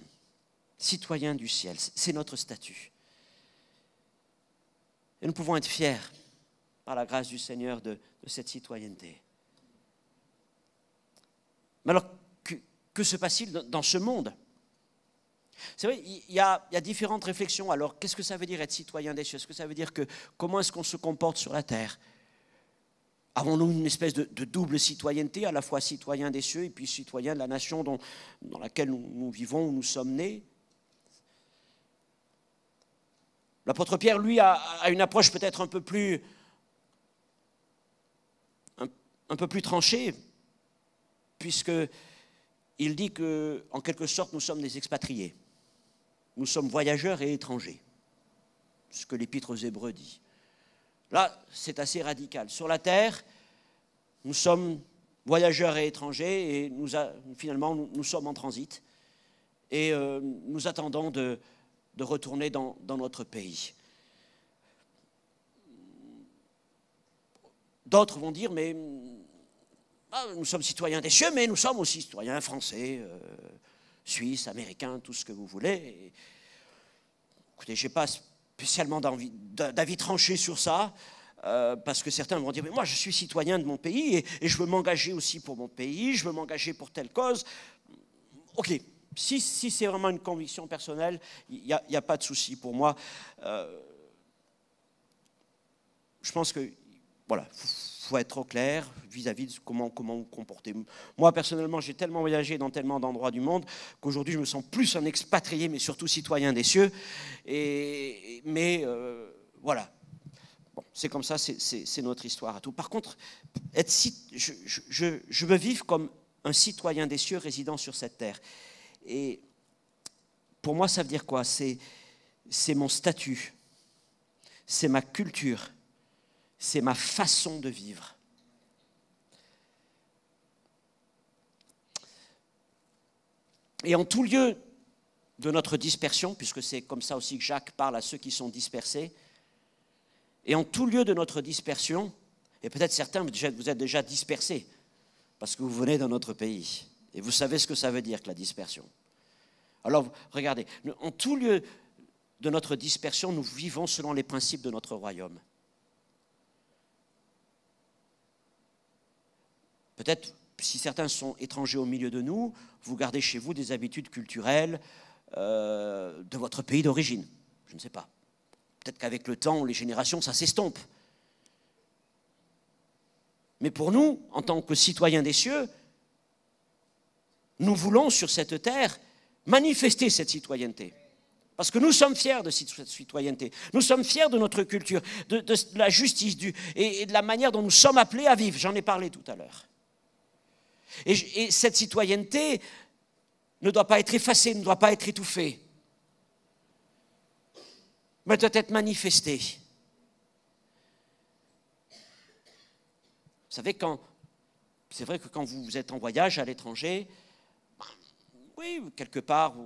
citoyen du ciel, c'est notre statut. Et nous pouvons être fiers, par la grâce du Seigneur, de cette citoyenneté. Mais alors, que se passe-t-il dans ce monde? C'est vrai, il y a différentes réflexions. Alors, qu'est-ce que ça veut dire être citoyen des cieux? Est-ce que ça veut dire comment est-ce qu'on se comporte sur la terre? Avons-nous une espèce de double citoyenneté, à la fois citoyen des cieux et puis citoyen de la nation dans laquelle nous vivons, où nous sommes nés? L'apôtre Pierre, lui, a une approche peut-être un peu plus tranchée, puisqu'il dit qu'en quelque sorte, nous sommes des expatriés. Nous sommes voyageurs et étrangers, ce que l'Épître aux Hébreux dit. Là, c'est assez radical. Sur la terre, nous sommes voyageurs et étrangers, et finalement, nous sommes en transit. Et nous attendons de retourner dans notre pays. D'autres vont dire, mais nous sommes citoyens des cieux, mais nous sommes aussi citoyens français, suisses, américains, tout ce que vous voulez. Et, écoutez, je n'ai pas spécialement d'avis tranché sur ça, parce que certains vont dire, mais moi je suis citoyen de mon pays et je veux m'engager aussi pour mon pays, je veux m'engager pour telle cause. Ok, si c'est vraiment une conviction personnelle, il n'y a pas de souci pour moi. Je pense que, voilà, il faut être trop clair vis-à-vis de comment vous comportez. Moi, personnellement, j'ai tellement voyagé dans tellement d'endroits du monde qu'aujourd'hui, je me sens plus un expatrié, mais surtout citoyen des cieux. Voilà. Bon, c'est comme ça, c'est notre histoire à tout. Par contre, je veux vivre comme un citoyen des cieux résidant sur cette terre. Et pour moi, ça veut dire quoi? C'est mon statut, c'est ma culture, c'est ma façon de vivre. Et en tout lieu de notre dispersion, puisque c'est comme ça aussi que Jacques parle à ceux qui sont dispersés, et en tout lieu de notre dispersion, et peut-être certains, vous êtes déjà dispersés, parce que vous venez d'un autre pays, et vous savez ce que ça veut dire que la dispersion. Alors, regardez, en tout lieu de notre dispersion, nous vivons selon les principes de notre royaume. Peut-être, si certains sont étrangers au milieu de nous, vous gardez chez vous des habitudes culturelles de votre pays d'origine. Je ne sais pas. Peut-être qu'avec le temps, les générations, ça s'estompe. Mais pour nous, en tant que citoyens des cieux, nous voulons sur cette terre manifester cette citoyenneté. Parce que nous sommes fiers de cette citoyenneté. Nous sommes fiers de notre culture, de la justice et de la manière dont nous sommes appelés à vivre. J'en ai parlé tout à l'heure. Et cette citoyenneté ne doit pas être effacée, ne doit pas être étouffée, mais doit être manifestée. Vous savez, c'est vrai que quand vous êtes en voyage à l'étranger, oui, quelque part,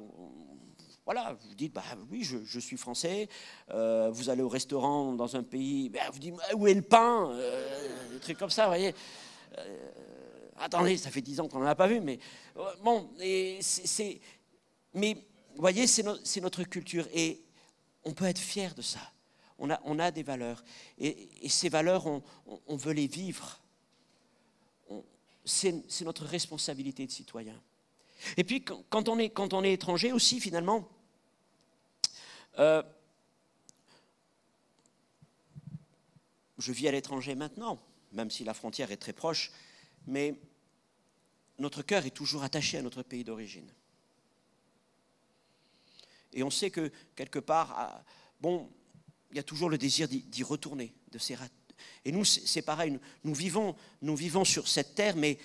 voilà, vous dites, oui, je suis français, vous allez au restaurant dans un pays, vous dites, où est le pain, des trucs comme ça, vous voyez. Attendez, ça fait 10 ans qu'on n'en a pas vu, mais bon, mais vous voyez, c'est notre culture, et on peut être fier de ça. On a des valeurs, et ces valeurs, on veut les vivre. C'est notre responsabilité de citoyen. Et puis, quand on est étranger aussi, finalement, je vis à l'étranger maintenant, même si la frontière est très proche, mais notre cœur est toujours attaché à notre pays d'origine. Et on sait que, quelque part, il y a toujours le désir d'y retourner, de s'y rattacher. Et nous, c'est pareil, nous vivons sur cette terre, mais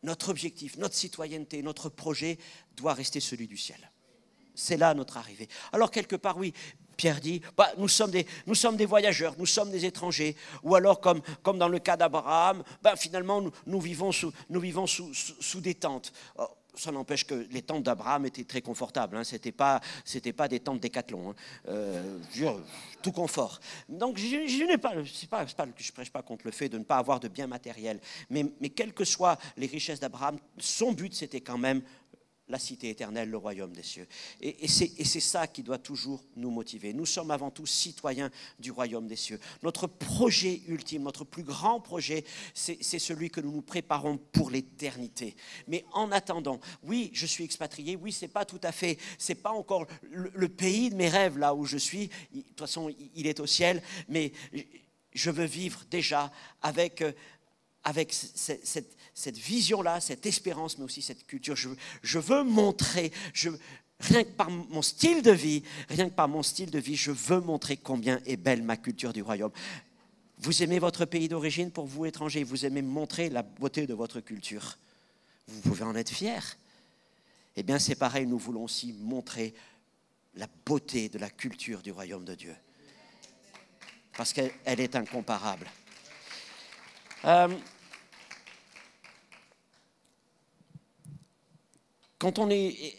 notre objectif, notre citoyenneté, notre projet doit rester celui du ciel. C'est là notre arrivée. Alors, quelque part, oui, Pierre dit, nous sommes des voyageurs, nous sommes des étrangers. Ou alors, comme dans le cas d'Abraham, finalement, nous vivons sous des tentes. Ça n'empêche que les tentes d'Abraham étaient très confortables. Hein. C'était pas des tentes Décathlon. Tout confort. Donc, je prêche pas contre le fait de ne pas avoir de biens matériels. Mais quelles que soient les richesses d'Abraham, son but, c'était quand même la cité éternelle, le royaume des cieux. Et c'est ça qui doit toujours nous motiver. Nous sommes avant tout citoyens du royaume des cieux. Notre projet ultime, notre plus grand projet, c'est celui que nous nous préparons pour l'éternité. Mais en attendant, oui, je suis expatrié, oui, c'est pas tout à fait, c'est pas encore le pays de mes rêves là où je suis. De toute façon, il est au ciel, mais je veux vivre déjà avec cette vision-là, cette espérance, mais aussi cette culture. Je veux montrer, rien que par mon style de vie, je veux montrer combien est belle ma culture du royaume. Vous aimez votre pays d'origine, pour vous étrangers, vous aimez montrer la beauté de votre culture. Vous pouvez en être fiers. Eh bien, c'est pareil, nous voulons aussi montrer la beauté de la culture du royaume de Dieu. Parce qu'elle est incomparable. Quand on est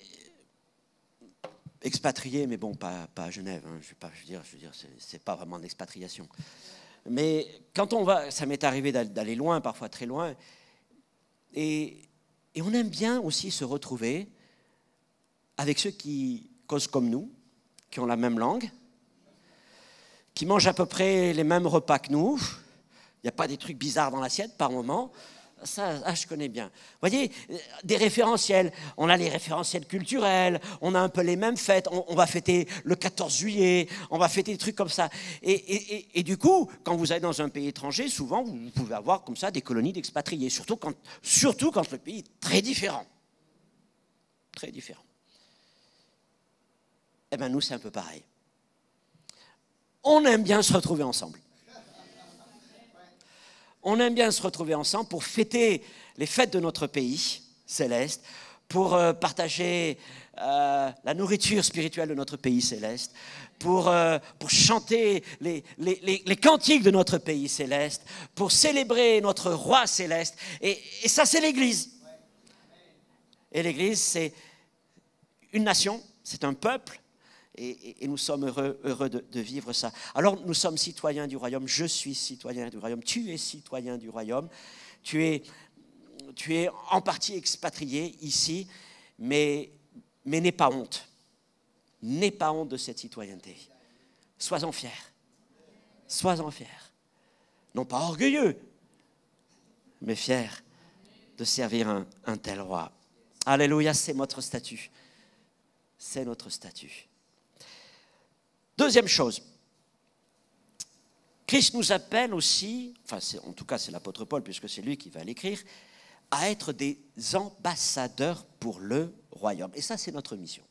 expatrié, mais bon, pas à Genève, hein, je veux dire, c'est pas vraiment l'expatriation. Mais quand on va, ça m'est arrivé d'aller loin, parfois très loin, et on aime bien aussi se retrouver avec ceux qui causent comme nous, qui ont la même langue, qui mangent à peu près les mêmes repas que nous. Il n'y a pas des trucs bizarres dans l'assiette par moment. Ça, je connais bien. Vous voyez, des référentiels. On a les référentiels culturels, on a un peu les mêmes fêtes. On va fêter le 14 juillet, on va fêter des trucs comme ça. Et du coup, quand vous allez dans un pays étranger, souvent, vous pouvez avoir comme ça des colonies d'expatriés, surtout quand le pays est très différent. Très différent. Eh bien, nous, c'est un peu pareil. On aime bien se retrouver ensemble. On aime bien se retrouver ensemble pour fêter les fêtes de notre pays céleste, pour partager la nourriture spirituelle de notre pays céleste, pour chanter les cantiques de notre pays céleste, pour célébrer notre roi céleste. Et ça, c'est l'Église. Et l'Église, c'est une nation, c'est un peuple. Et nous sommes heureux de vivre ça. Alors, nous sommes citoyens du royaume. Je suis citoyen du royaume. Tu es citoyen du royaume. Tu es en partie expatrié ici, mais n'aie pas honte. N'aie pas honte de cette citoyenneté. Sois-en fier. Sois-en fier. Non pas orgueilleux, mais fier de servir un tel roi. Alléluia, c'est notre statut. C'est notre statut. Deuxième chose, Christ nous appelle aussi, en tout cas c'est l'apôtre Paul puisque c'est lui qui va l'écrire, à être des ambassadeurs pour le royaume. Et ça, c'est notre mission.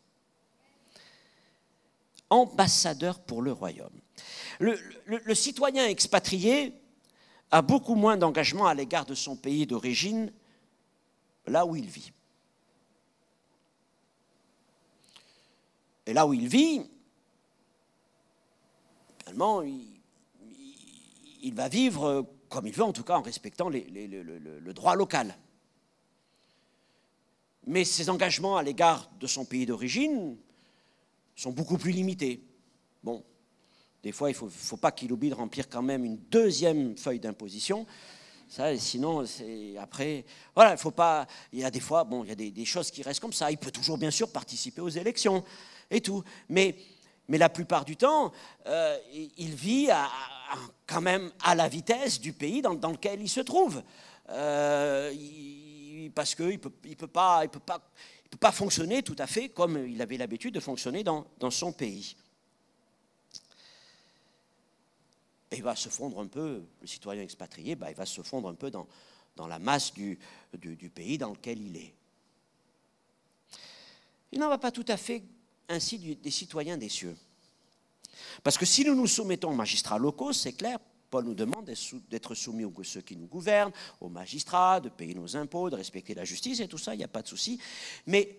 Ambassadeurs pour le royaume. Le citoyen expatrié a beaucoup moins d'engagement à l'égard de son pays d'origine, là où il vit. Et là où il vit, finalement, il va vivre comme il veut, en tout cas en respectant le droit local. Mais ses engagements à l'égard de son pays d'origine sont beaucoup plus limités. Bon, des fois, il ne faut pas qu'il oublie de remplir quand même une deuxième feuille d'imposition. Ça, sinon, c'est après... Voilà, il faut pas... Il y a des fois, bon, il y a des choses qui restent comme ça. Il peut toujours, bien sûr, participer aux élections et tout. Mais la plupart du temps, il vit quand même à la vitesse du pays dans lequel il se trouve. Parce qu'il ne peut pas fonctionner tout à fait comme il avait l'habitude de fonctionner dans son pays. Et il va se fondre un peu, le citoyen expatrié, il va se fondre un peu dans la masse du pays dans lequel il est. Il n'en va pas tout à fait ainsi des citoyens des cieux. Parce que si nous nous soumettons aux magistrats locaux, c'est clair, Paul nous demande d'être soumis aux ceux qui nous gouvernent, aux magistrats, de payer nos impôts, de respecter la justice et tout ça, il n'y a pas de souci. Mais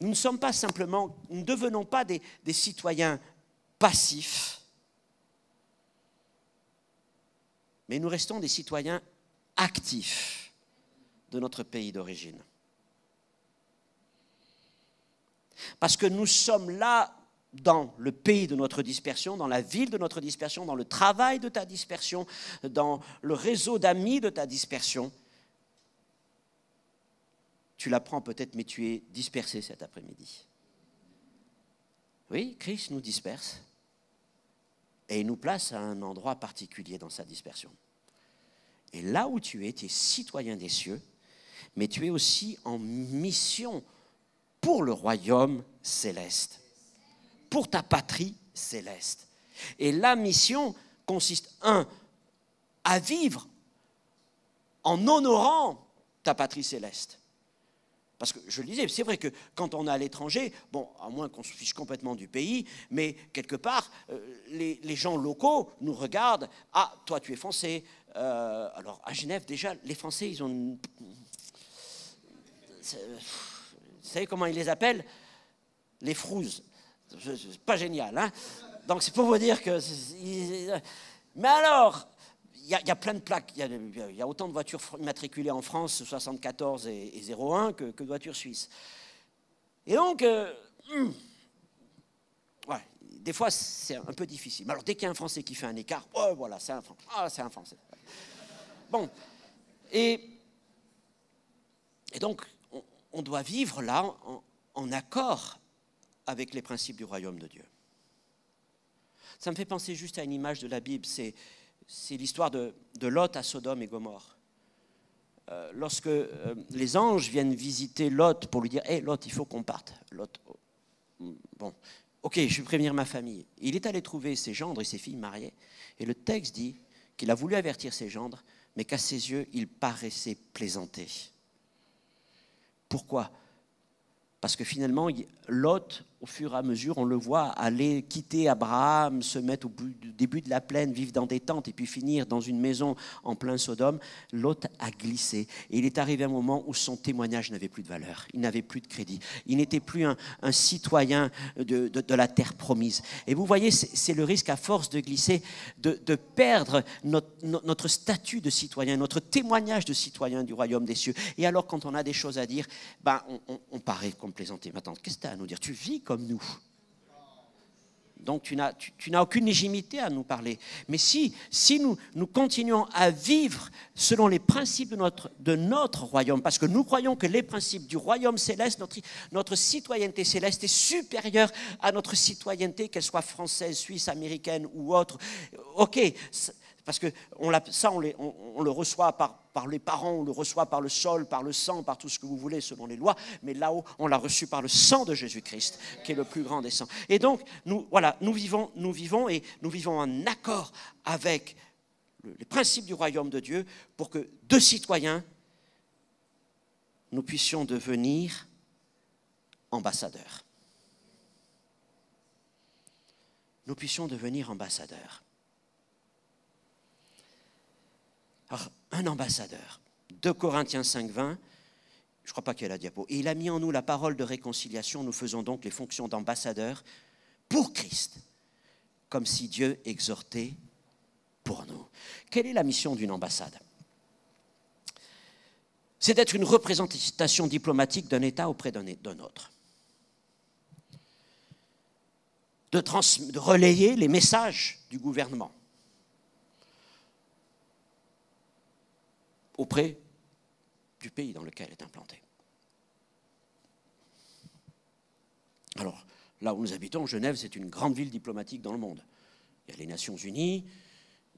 nous ne sommes pas simplement, nous ne devenons pas des citoyens passifs, mais nous restons des citoyens actifs de notre pays d'origine. Parce que nous sommes là dans le pays de notre dispersion, dans la ville de notre dispersion, dans le travail de ta dispersion, dans le réseau d'amis de ta dispersion. tu l'apprends peut-être, mais tu es dispersé cet après-midi. Oui, Christ nous disperse et il nous place à un endroit particulier dans sa dispersion. Et là où tu es citoyen des cieux, mais tu es aussi en mission pour le royaume céleste, pour ta patrie céleste. Et la mission consiste, à vivre en honorant ta patrie céleste. Parce que je le disais, c'est vrai que quand on est à l'étranger, bon, à moins qu'on se fiche complètement du pays, mais quelque part, les gens locaux nous regardent. Ah, toi, tu es français. Alors, à Genève, déjà, les Français, ils ont... Vous savez comment ils les appellent? Les frouzes. C'est pas génial, hein? Donc, c'est pour vous dire que... Mais alors... Il y a plein de plaques, il y a autant de voitures immatriculées en France, 74 et 01, que de voitures suisses. Et donc, ouais, des fois, c'est un peu difficile. Mais alors, dès qu'il y a un Français qui fait un écart, oh, voilà, c'est un Français. Ah, c'est un Français. Bon, et donc, on doit vivre là en accord avec les principes du royaume de Dieu. Ça me fait penser juste à une image de la Bible, c'est l'histoire de Lot à Sodome et Gomorrhe. Lorsque les anges viennent visiter Lot pour lui dire « Hé, Lot, il faut qu'on parte. » Lot, bon, ok, je vais prévenir ma famille. Il est allé trouver ses gendres et ses filles mariées. Et le texte dit qu'il a voulu avertir ses gendres, mais qu'à ses yeux, il paraissait plaisanter. Pourquoi ? Parce que finalement, Lot, au fur et à mesure, on le voit aller quitter Abraham, se mettre au début de la plaine, vivre dans des tentes et puis finir dans une maison en plein Sodome. Lot a glissé. Et il est arrivé un moment où son témoignage n'avait plus de valeur. Il n'avait plus de crédit. Il n'était plus un citoyen de la terre promise. Et vous voyez, c'est le risque à force de glisser, de perdre notre statut de citoyen, notre témoignage de citoyen du royaume des cieux. Et alors, quand on a des choses à dire, ben, on paraît comme plaisanter. Maintenant, qu'est-ce que tu as à nous dire? Tu vis comme nous. Donc, tu n'as aucune légitimité à nous parler. Mais si nous continuons à vivre selon les principes de notre royaume, parce que nous croyons que les principes du royaume céleste, notre citoyenneté céleste est supérieure à notre citoyenneté, qu'elle soit française, suisse, américaine ou autre. Ok, parce que on le reçoit par les parents, on le reçoit par le sol, par le sang, par tout ce que vous voulez selon les lois, mais là-haut, on l'a reçu par le sang de Jésus-Christ, qui est le plus grand des sangs. Et donc, nous vivons en accord avec les principes du royaume de Dieu pour que, deux citoyens, nous puissions devenir ambassadeurs. Nous puissions devenir ambassadeurs. Alors, un ambassadeur, 2 Corinthiens 5, 20, je ne crois pas qu'il y ait la diapo, et il a mis en nous la parole de réconciliation, nous faisons donc les fonctions d'ambassadeurs pour Christ, comme si Dieu exhortait pour nous. Quelle est la mission d'une ambassade? C'est d'être une représentation diplomatique d'un État auprès d'un autre. De relayer les messages du gouvernement auprès du pays dans lequel est implanté. Alors, là où nous habitons, Genève, c'est une grande ville diplomatique dans le monde. Il y a les Nations Unies,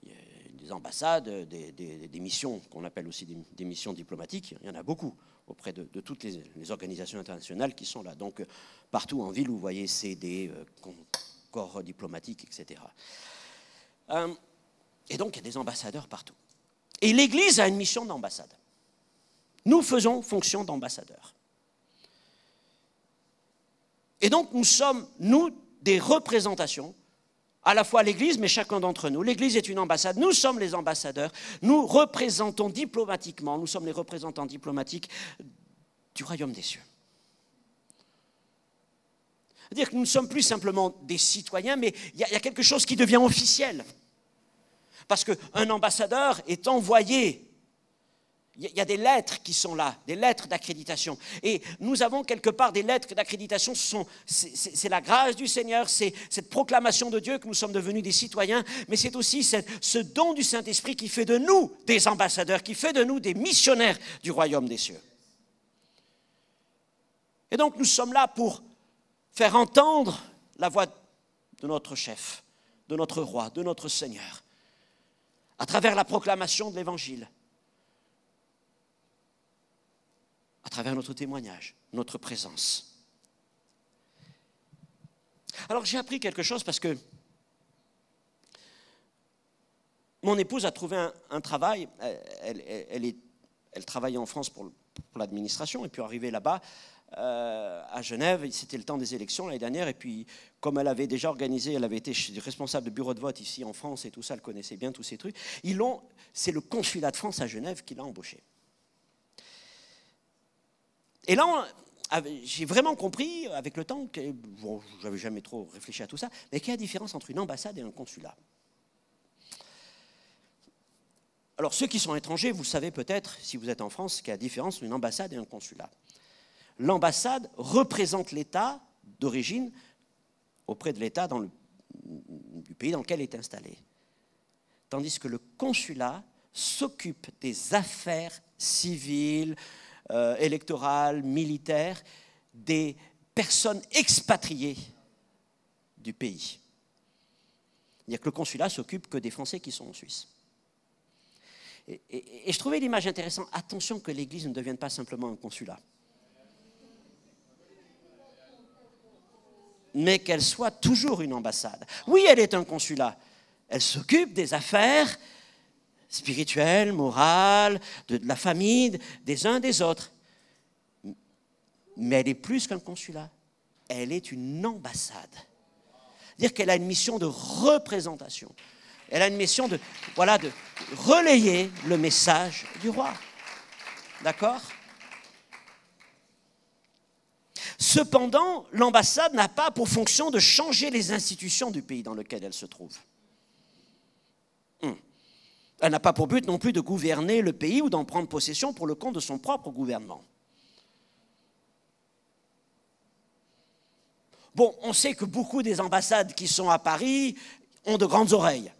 il y a des ambassades, des missions qu'on appelle aussi des missions diplomatiques. Il y en a beaucoup auprès de toutes les organisations internationales qui sont là. Donc, partout en ville, vous voyez, c'est des corps diplomatiques, etc. Et donc, il y a des ambassadeurs partout. Et l'Église a une mission d'ambassade. Nous faisons fonction d'ambassadeurs. Et donc, nous sommes, des représentations, à la fois l'Église, mais chacun d'entre nous. L'Église est une ambassade, nous sommes les ambassadeurs, nous représentons diplomatiquement, nous sommes les représentants diplomatiques du royaume des cieux. C'est-à-dire que nous ne sommes plus simplement des citoyens, mais il y a quelque chose qui devient officiel. Parce qu'un ambassadeur est envoyé. Il y a des lettres qui sont là, des lettres d'accréditation. Et nous avons quelque part des lettres d'accréditation. C'est la grâce du Seigneur, c'est cette proclamation de Dieu que nous sommes devenus des citoyens, mais c'est aussi ce don du Saint-Esprit qui fait de nous des ambassadeurs, qui fait de nous des missionnaires du royaume des cieux. Et donc nous sommes là pour faire entendre la voix de notre chef, de notre roi, de notre Seigneur, à travers la proclamation de l'Évangile, à travers notre témoignage, notre présence. Alors j'ai appris quelque chose parce que mon épouse a trouvé un travail, elle travaillait en France pour l'administration, et puis arrivée là-bas, à Genève, c'était le temps des élections l'année dernière, et puis comme elle avait déjà organisé, elle avait été responsable de bureau de vote ici en France et tout ça, elle connaissait bien tous ces trucs, c'est le consulat de France à Genève qui l'a embauchée. Et là, j'ai vraiment compris avec le temps, bon, je n'avais jamais trop réfléchi à tout ça, mais qu'il y a la différence entre une ambassade et un consulat. Alors ceux qui sont étrangers, vous savez peut-être, si vous êtes en France, qu'il y a la différence entre une ambassade et un consulat. L'ambassade représente l'État d'origine auprès de l'État du pays dans lequel elle est installée. Tandis que le consulat s'occupe des affaires civiles, électorales, militaires, des personnes expatriées du pays. C'est-à-dire que le consulat s'occupe que des Français qui sont en Suisse. Et je trouvais l'image intéressante. Attention que l'Église ne devienne pas simplement un consulat, mais qu'elle soit toujours une ambassade. Oui, elle est un consulat. Elle s'occupe des affaires spirituelles, morales, de la famille, des uns des autres. Mais elle est plus qu'un consulat. Elle est une ambassade. C'est-à-dire qu'elle a une mission de représentation. Elle a une mission de relayer le message du roi. D'accord ? Cependant, l'ambassade n'a pas pour fonction de changer les institutions du pays dans lequel elle se trouve. Elle n'a pas pour but non plus de gouverner le pays ou d'en prendre possession pour le compte de son propre gouvernement. Bon, on sait que beaucoup des ambassades qui sont à Paris ont de grandes oreilles.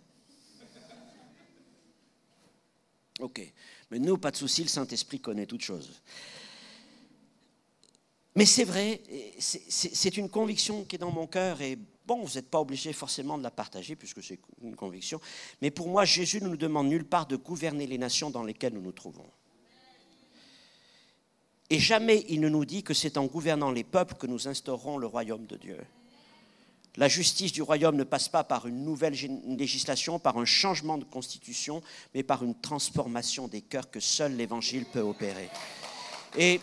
Ok, mais nous, pas de souci, le Saint-Esprit connaît toutes choses. Mais c'est vrai, c'est une conviction qui est dans mon cœur, et bon, vous n'êtes pas obligé forcément de la partager, puisque c'est une conviction, mais pour moi, Jésus ne nous demande nulle part de gouverner les nations dans lesquelles nous nous trouvons. Et jamais il ne nous dit que c'est en gouvernant les peuples que nous instaurerons le royaume de Dieu. La justice du royaume ne passe pas par une nouvelle législation, par un changement de constitution, mais par une transformation des cœurs que seul l'Évangile peut opérer. Et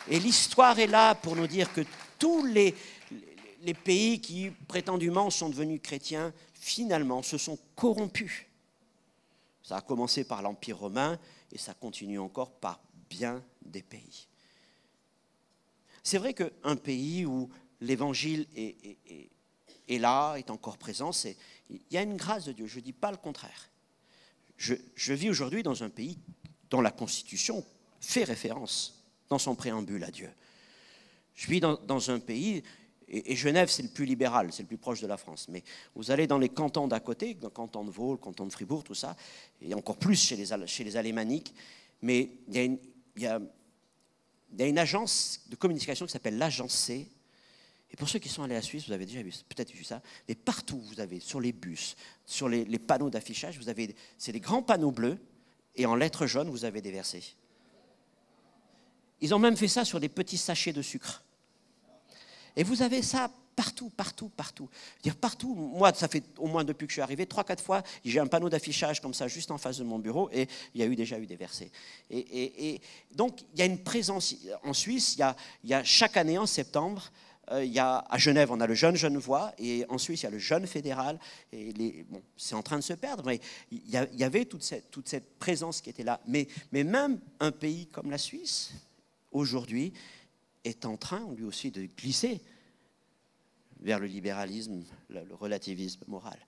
l'histoire est là pour nous dire que tous les pays qui prétendument sont devenus chrétiens, finalement, se sont corrompus. Ça a commencé par l'Empire romain et ça continue encore par bien des pays. C'est vrai qu'un pays où l'Évangile est là, est encore présent, il y a une grâce de Dieu, je ne dis pas le contraire. Je vis aujourd'hui dans un pays dont la Constitution fait référence dans son préambule à Dieu. Je vis dans un pays, et Genève c'est le plus libéral, c'est le plus proche de la France, mais vous allez dans les cantons d'à côté, dans le canton de Vaud, le canton de Fribourg, tout ça, et encore plus chez les Alémaniques, mais il y a une agence de communication qui s'appelle l'Agence C. Et pour ceux qui sont allés à la Suisse, vous avez déjà peut-être vu ça, mais partout vous avez, sur les bus, sur les panneaux d'affichage, c'est des grands panneaux bleus, et en lettres jaunes, vous avez des versets. Ils ont même fait ça sur des petits sachets de sucre. Et vous avez ça partout. Dire partout, moi, ça fait au moins depuis que je suis arrivé, 3-4 fois, j'ai un panneau d'affichage comme ça, juste en face de mon bureau, et il y a déjà eu des versets. Et donc, il y a une présence en Suisse, il y a chaque année en septembre, à Genève, on a le jeune Genevois, et en Suisse, il y a le jeune fédéral, et c'est en train de se perdre, mais il y avait toute cette présence qui était là. Mais même un pays comme la Suisse, aujourd'hui, est en train, lui aussi, de glisser vers le libéralisme, le relativisme moral.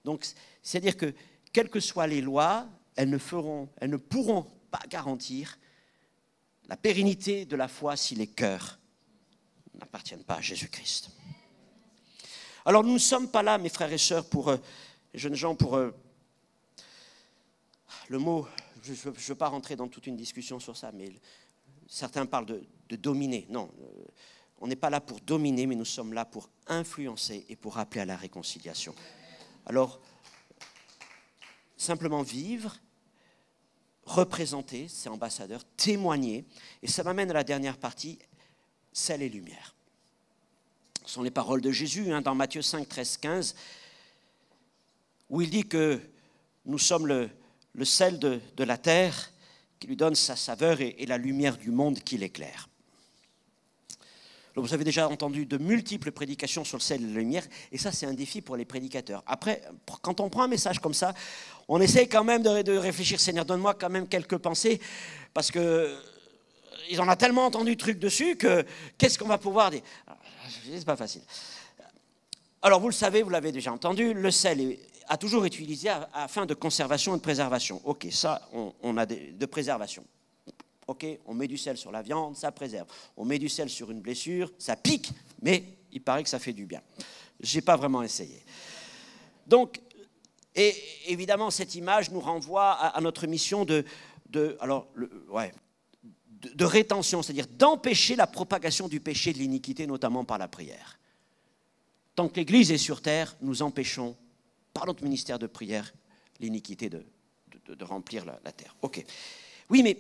Donc, c'est-à-dire que, quelles que soient les lois, elles ne pourront pas garantir la pérennité de la foi si les cœurs n'appartiennent pas à Jésus-Christ. Alors, nous ne sommes pas là, mes frères et sœurs, les jeunes gens, pour le mot, je ne veux pas rentrer dans toute une discussion sur ça, mais certains parlent de dominer. Non, on n'est pas là pour dominer, mais nous sommes là pour influencer et pour appeler à la réconciliation. Alors, simplement vivre, représenter, c'est ambassadeur, témoigner. Et ça m'amène à la dernière partie, sel et lumière. Ce sont les paroles de Jésus dans Matthieu 5, 13, 15, où il dit que nous sommes le sel de la terre qui lui donne sa saveur et la lumière du monde qui l'éclaire. Donc vous avez déjà entendu de multiples prédications sur le sel et la lumière, et ça c'est un défi pour les prédicateurs. Après, quand on prend un message comme ça, on essaye quand même de réfléchir, Seigneur, donne-moi quand même quelques pensées, parce que ils en ont tellement entendu de trucs dessus que qu'est-ce qu'on va pouvoir dire? C'est pas facile. Alors vous le savez, vous l'avez déjà entendu, le sel a toujours été utilisé à fin de conservation et de préservation. Ok, ça, on a de préservation. Ok, on met du sel sur la viande, ça préserve. On met du sel sur une blessure, ça pique, mais il paraît que ça fait du bien. Je n'ai pas vraiment essayé. Donc, et évidemment, cette image nous renvoie à notre mission de rétention, c'est-à-dire d'empêcher la propagation du péché et de l'iniquité, notamment par la prière. Tant que l'Église est sur terre, nous empêchons, par notre ministère de prière, l'iniquité de remplir la terre. Ok. Oui, mais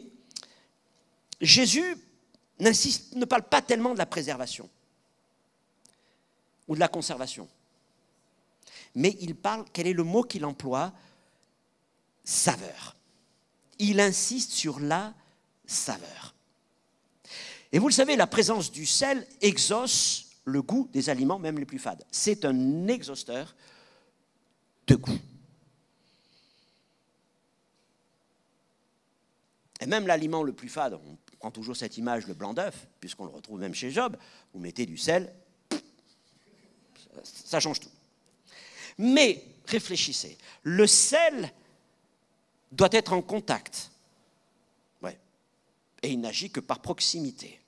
Jésus ne parle pas tellement de la préservation ou de la conservation. Mais il parle, quel est le mot qu'il emploie? Saveur. Il insiste sur la saveur. Et vous le savez, la présence du sel exauce le goût des aliments, même les plus fades. C'est un exhausteur de goût. Et même l'aliment le plus fade, on prend toujours cette image, le blanc d'œuf, puisqu'on le retrouve même chez Job, vous mettez du sel, ça change tout. Mais réfléchissez, le sel doit être en contact. Ouais. Et il n'agit que par proximité.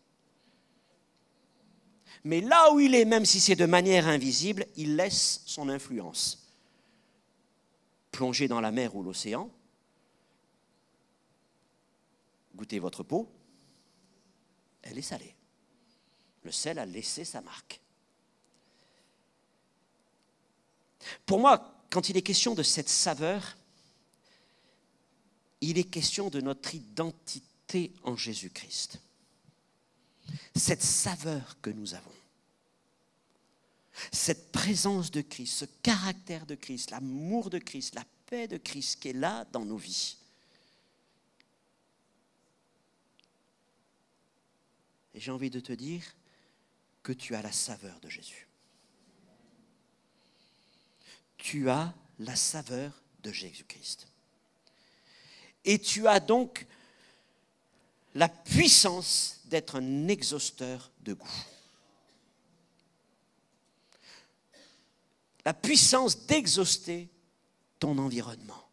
Mais là où il est, même si c'est de manière invisible, il laisse son influence. Plongez dans la mer ou l'océan, goûtez votre peau, elle est salée. Le sel a laissé sa marque. Pour moi, quand il est question de cette saveur, il est question de notre identité en Jésus-Christ. Cette saveur que nous avons, cette présence de Christ, ce caractère de Christ, l'amour de Christ, la paix de Christ qui est là dans nos vies. Et j'ai envie de te dire que tu as la saveur de Jésus. Tu as la saveur de Jésus-Christ. Et tu as donc la puissance d'être un exhausteur de goût. La puissance d'exhauster ton environnement.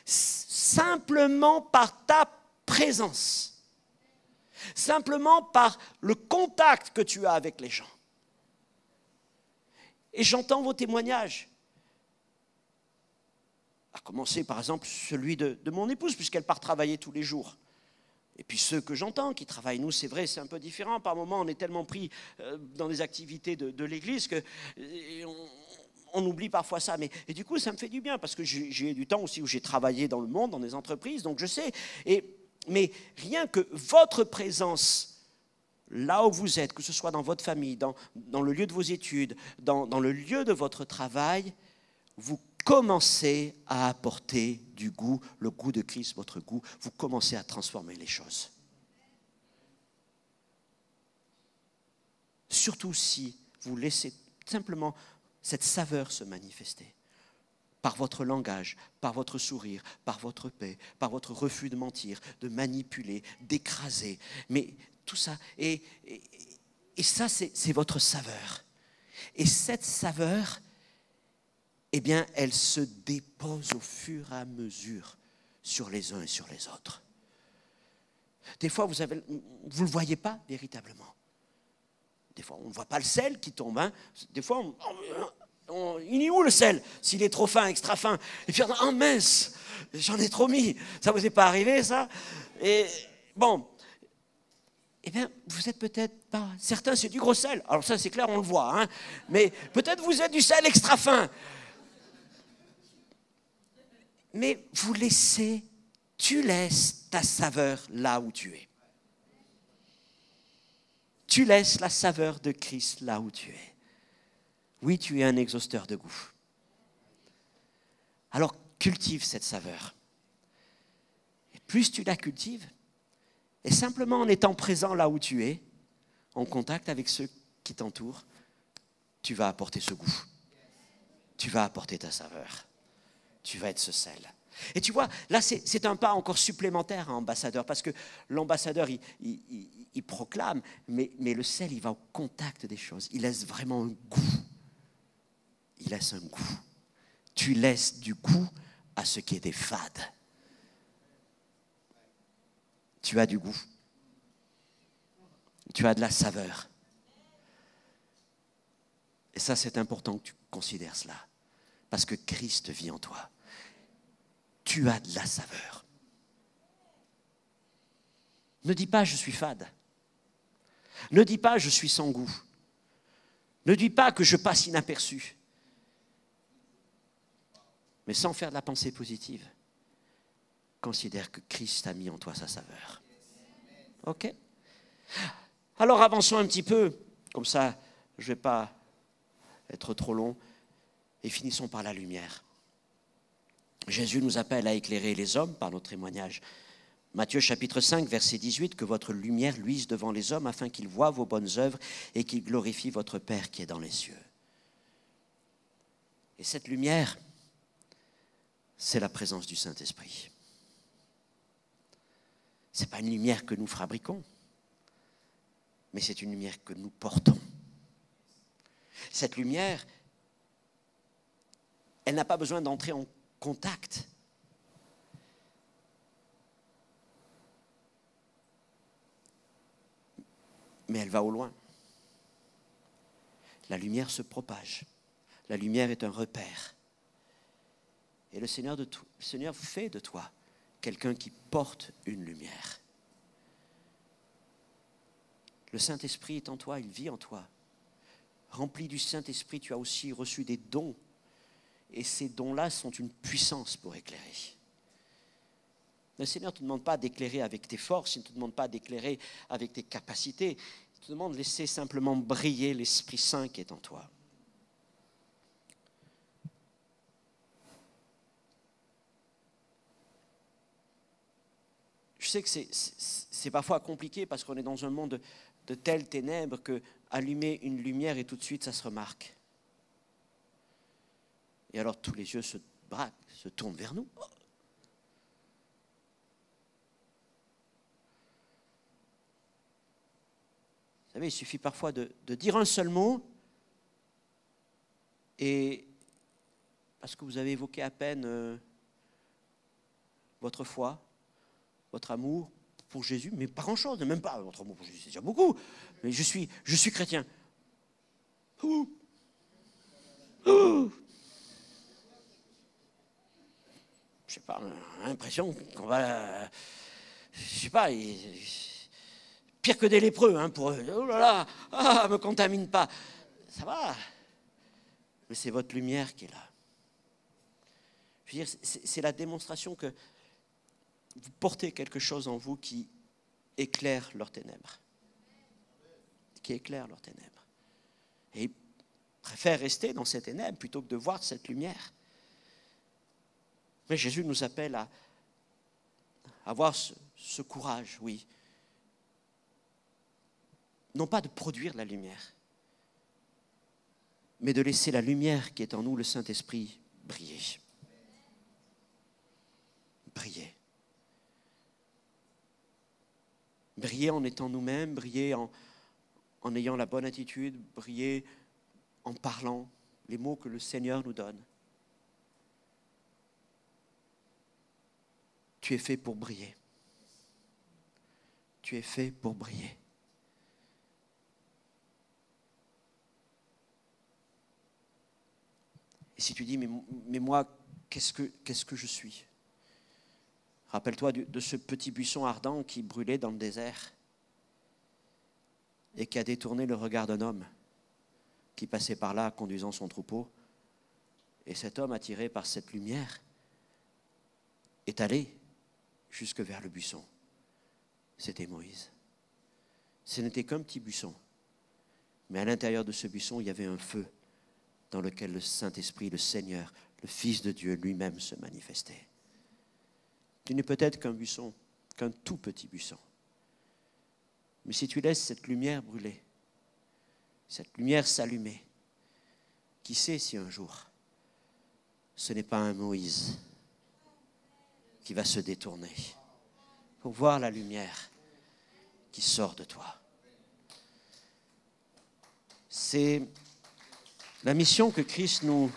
Simplement par ta présence. Simplement par le contact que tu as avec les gens. Et j'entends vos témoignages. À commencer par exemple celui de mon épouse, puisqu'elle part travailler tous les jours. Et puis ceux que j'entends qui travaillent, nous c'est vrai, c'est un peu différent. Par moments on est tellement pris dans des activités de l'Église qu'on oublie parfois ça. Et du coup ça me fait du bien, parce que j'ai eu du temps aussi où j'ai travaillé dans le monde, dans des entreprises, donc je sais. Mais rien que votre présence, là où vous êtes, que ce soit dans votre famille, dans le lieu de vos études, dans le lieu de votre travail, vous commencez à apporter du goût, le goût de Christ, votre goût, vous commencez à transformer les choses. Surtout si vous laissez simplement cette saveur se manifester. Par votre langage, par votre sourire, par votre paix, par votre refus de mentir, de manipuler, d'écraser. Mais tout ça, et ça c'est votre saveur. Et cette saveur, eh bien, elle se dépose au fur et à mesure sur les uns et sur les autres. Des fois, vous ne le voyez pas véritablement. Des fois, on ne voit pas le sel qui tombe. Hein. Des fois, il est où le sel? S'il est trop fin, extra fin. Et puis, oh mince, j'en ai trop mis. Ça ne vous est pas arrivé, ça? Et bon, eh bien, vous n'êtes peut-être pas... Certains, c'est du gros sel. Alors ça, c'est clair, on le voit. Hein. Mais peut-être vous êtes du sel extra fin. Mais vous laissez, tu laisses ta saveur là où tu es. Tu laisses la saveur de Christ là où tu es. Oui, tu es un exhausteur de goût. Alors, cultive cette saveur. Et plus tu la cultives, et simplement en étant présent là où tu es, en contact avec ceux qui t'entourent, tu vas apporter ce goût. Tu vas apporter ta saveur. Tu vas être ce sel. Et tu vois, là, c'est un pas encore supplémentaire à ambassadeur, parce que l'ambassadeur, il proclame, mais le sel, il va au contact des choses. Il laisse vraiment un goût. Il laisse un goût. Tu laisses du goût à ce qui était fade. Tu as du goût. Tu as de la saveur. Et ça, c'est important que tu considères cela. Parce que Christ vit en toi. Tu as de la saveur. Ne dis pas « je suis fade ». Ne dis pas « je suis sans goût ». Ne dis pas que je passe inaperçu. Mais sans faire de la pensée positive, considère que Christ a mis en toi sa saveur. OK? Alors avançons un petit peu, comme ça je ne vais pas être trop long, et finissons par la lumière. Jésus nous appelle à éclairer les hommes par notre témoignage. Matthieu chapitre 5, verset 18, « Que votre lumière luise devant les hommes afin qu'ils voient vos bonnes œuvres et qu'ils glorifient votre Père qui est dans les cieux. » Et cette lumière, c'est la présence du Saint-Esprit. Ce n'est pas une lumière que nous fabriquons, mais c'est une lumière que nous portons. Cette lumière, elle n'a pas besoin d'entrer en contact. Mais elle va au loin. La lumière se propage. La lumière est un repère. Et le Seigneur fait de toi quelqu'un qui porte une lumière. Le Saint-Esprit est en toi, il vit en toi. Rempli du Saint-Esprit, tu as aussi reçu des dons. Et ces dons-là sont une puissance pour éclairer. Le Seigneur ne te demande pas d'éclairer avec tes forces, il ne te demande pas d'éclairer avec tes capacités. Il te demande de laisser simplement briller l'Esprit Saint qui est en toi. Je sais que c'est parfois compliqué parce qu'on est dans un monde de telles ténèbres que allumer une lumière et tout de suite ça se remarque. Et alors tous les yeux se braquent, se tournent vers nous. Vous savez, il suffit parfois de dire un seul mot et parce que vous avez évoqué à peine votre foi, votre amour pour Jésus, mais pas grand-chose, même pas votre amour pour Jésus, c'est déjà beaucoup, mais je suis chrétien. Ouh. Ouh. Je sais pas, l'impression qu'on va, je sais pas, pire que des lépreux, hein, pour eux. Oh là là, me contamine pas. Ça va, mais c'est votre lumière qui est là. Je veux dire, c'est la démonstration que vous portez quelque chose en vous qui éclaire leurs ténèbres. Qui éclaire leurs ténèbres. Et ils préfèrent rester dans ces ténèbres plutôt que de voir cette lumière. Mais Jésus nous appelle à avoir ce courage, oui. Non pas de produire la lumière, mais de laisser la lumière qui est en nous, le Saint-Esprit, briller. Briller. Briller en étant nous-mêmes, briller en ayant la bonne attitude, briller en parlant les mots que le Seigneur nous donne. Tu es fait pour briller. Tu es fait pour briller. Et si tu dis, mais moi, qu'est-ce que je suis? Rappelle-toi de ce petit buisson ardent qui brûlait dans le désert. et qui a détourné le regard d'un homme qui passait par là conduisant son troupeau. Et cet homme, attiré par cette lumière, est allé jusque vers le buisson. C'était Moïse. Ce n'était qu'un petit buisson. Mais à l'intérieur de ce buisson, il y avait un feu dans lequel le Saint-Esprit, le Seigneur, le Fils de Dieu lui-même se manifestait. Tu n'es peut-être qu'un buisson, qu'un tout petit buisson. Mais si tu laisses cette lumière brûler, cette lumière s'allumer, qui sait si un jour, ce n'est pas un Moïse qui va se détourner pour voir la lumière qui sort de toi. C'est la mission que Christ nous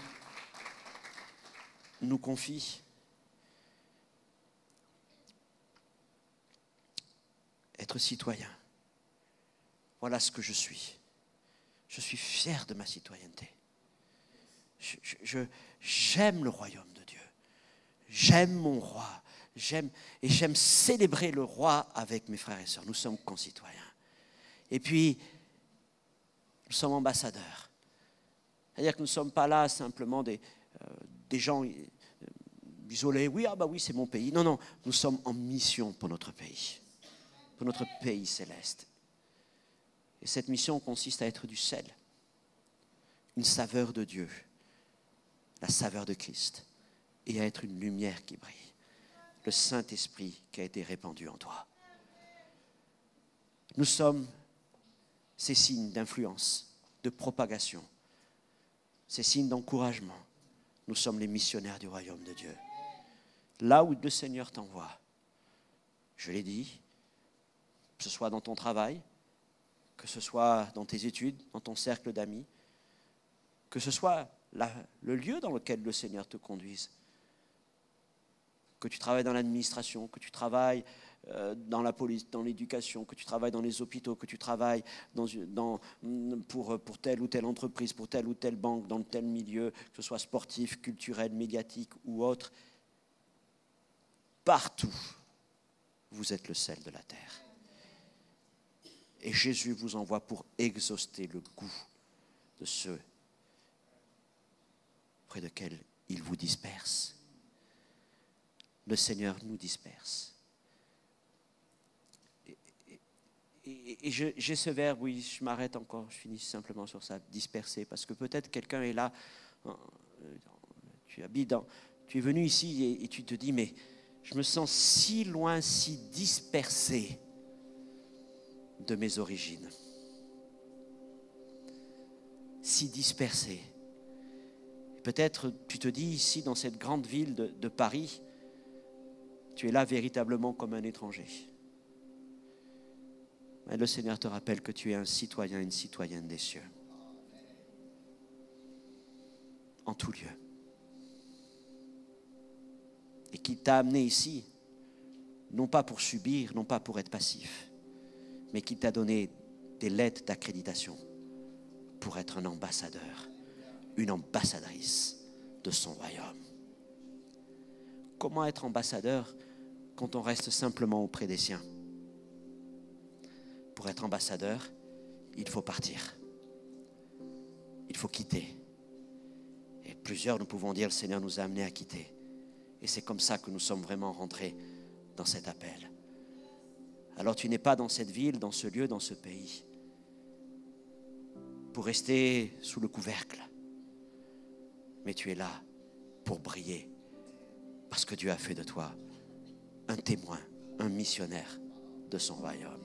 confie. Être citoyen. Voilà ce que je suis. Je suis fier de ma citoyenneté. J'aime le royaume de Dieu. J'aime mon roi. J'aime célébrer le roi avec mes frères et sœurs. Nous sommes concitoyens. Et puis, nous sommes ambassadeurs. C'est-à-dire que nous ne sommes pas là simplement des gens isolés. Oui, oui, c'est mon pays. Non, nous sommes en mission pour notre pays céleste. Et cette mission consiste à être du sel, une saveur de Dieu, la saveur de Christ, et à être une lumière qui brille, le Saint-Esprit qui a été répandu en toi. Nous sommes ces signes d'influence, de propagation, ces signes d'encouragement. Nous sommes les missionnaires du royaume de Dieu. Là où le Seigneur t'envoie, je l'ai dit, que ce soit dans ton travail, que ce soit dans tes études, dans ton cercle d'amis, que ce soit le lieu dans lequel le Seigneur te conduise, que tu travailles dans l'administration, que tu travailles dans la police, dans l'éducation, que tu travailles dans les hôpitaux, que tu travailles pour telle ou telle entreprise, pour telle ou telle banque, dans tel milieu, que ce soit sportif, culturel, médiatique ou autre, partout, vous êtes le sel de la terre. Et Jésus vous envoie pour exhauster le goût de ceux près desquels il vous disperse. Le Seigneur nous disperse. Et j'ai ce verbe, oui, je m'arrête encore, je finis simplement sur ça, disperser, parce que peut-être quelqu'un est là, tu es venu ici et tu te dis, mais je me sens si loin, si dispersé de mes origines. Si dispersé. Peut-être tu te dis ici, dans cette grande ville de Paris, tu es là véritablement comme un étranger. Mais le Seigneur te rappelle que tu es un citoyen, une citoyenne des cieux. En tout lieu. Et qu'il t'a amené ici, non pas pour subir, non pas pour être passif, mais qu'il t'a donné des lettres d'accréditation pour être un ambassadeur, une ambassadrice de son royaume. Comment être ambassadeur quand on reste simplement auprès des siens? Pour être ambassadeur, il faut partir. Il faut quitter. Et plusieurs, nous pouvons dire, le Seigneur nous a amenés à quitter. Et c'est comme ça que nous sommes vraiment rentrés dans cet appel. Alors tu n'es pas dans cette ville, dans ce lieu, dans ce pays, pour rester sous le couvercle. Mais tu es là pour briller. Parce que Dieu a fait de toi un témoin, un missionnaire de son royaume.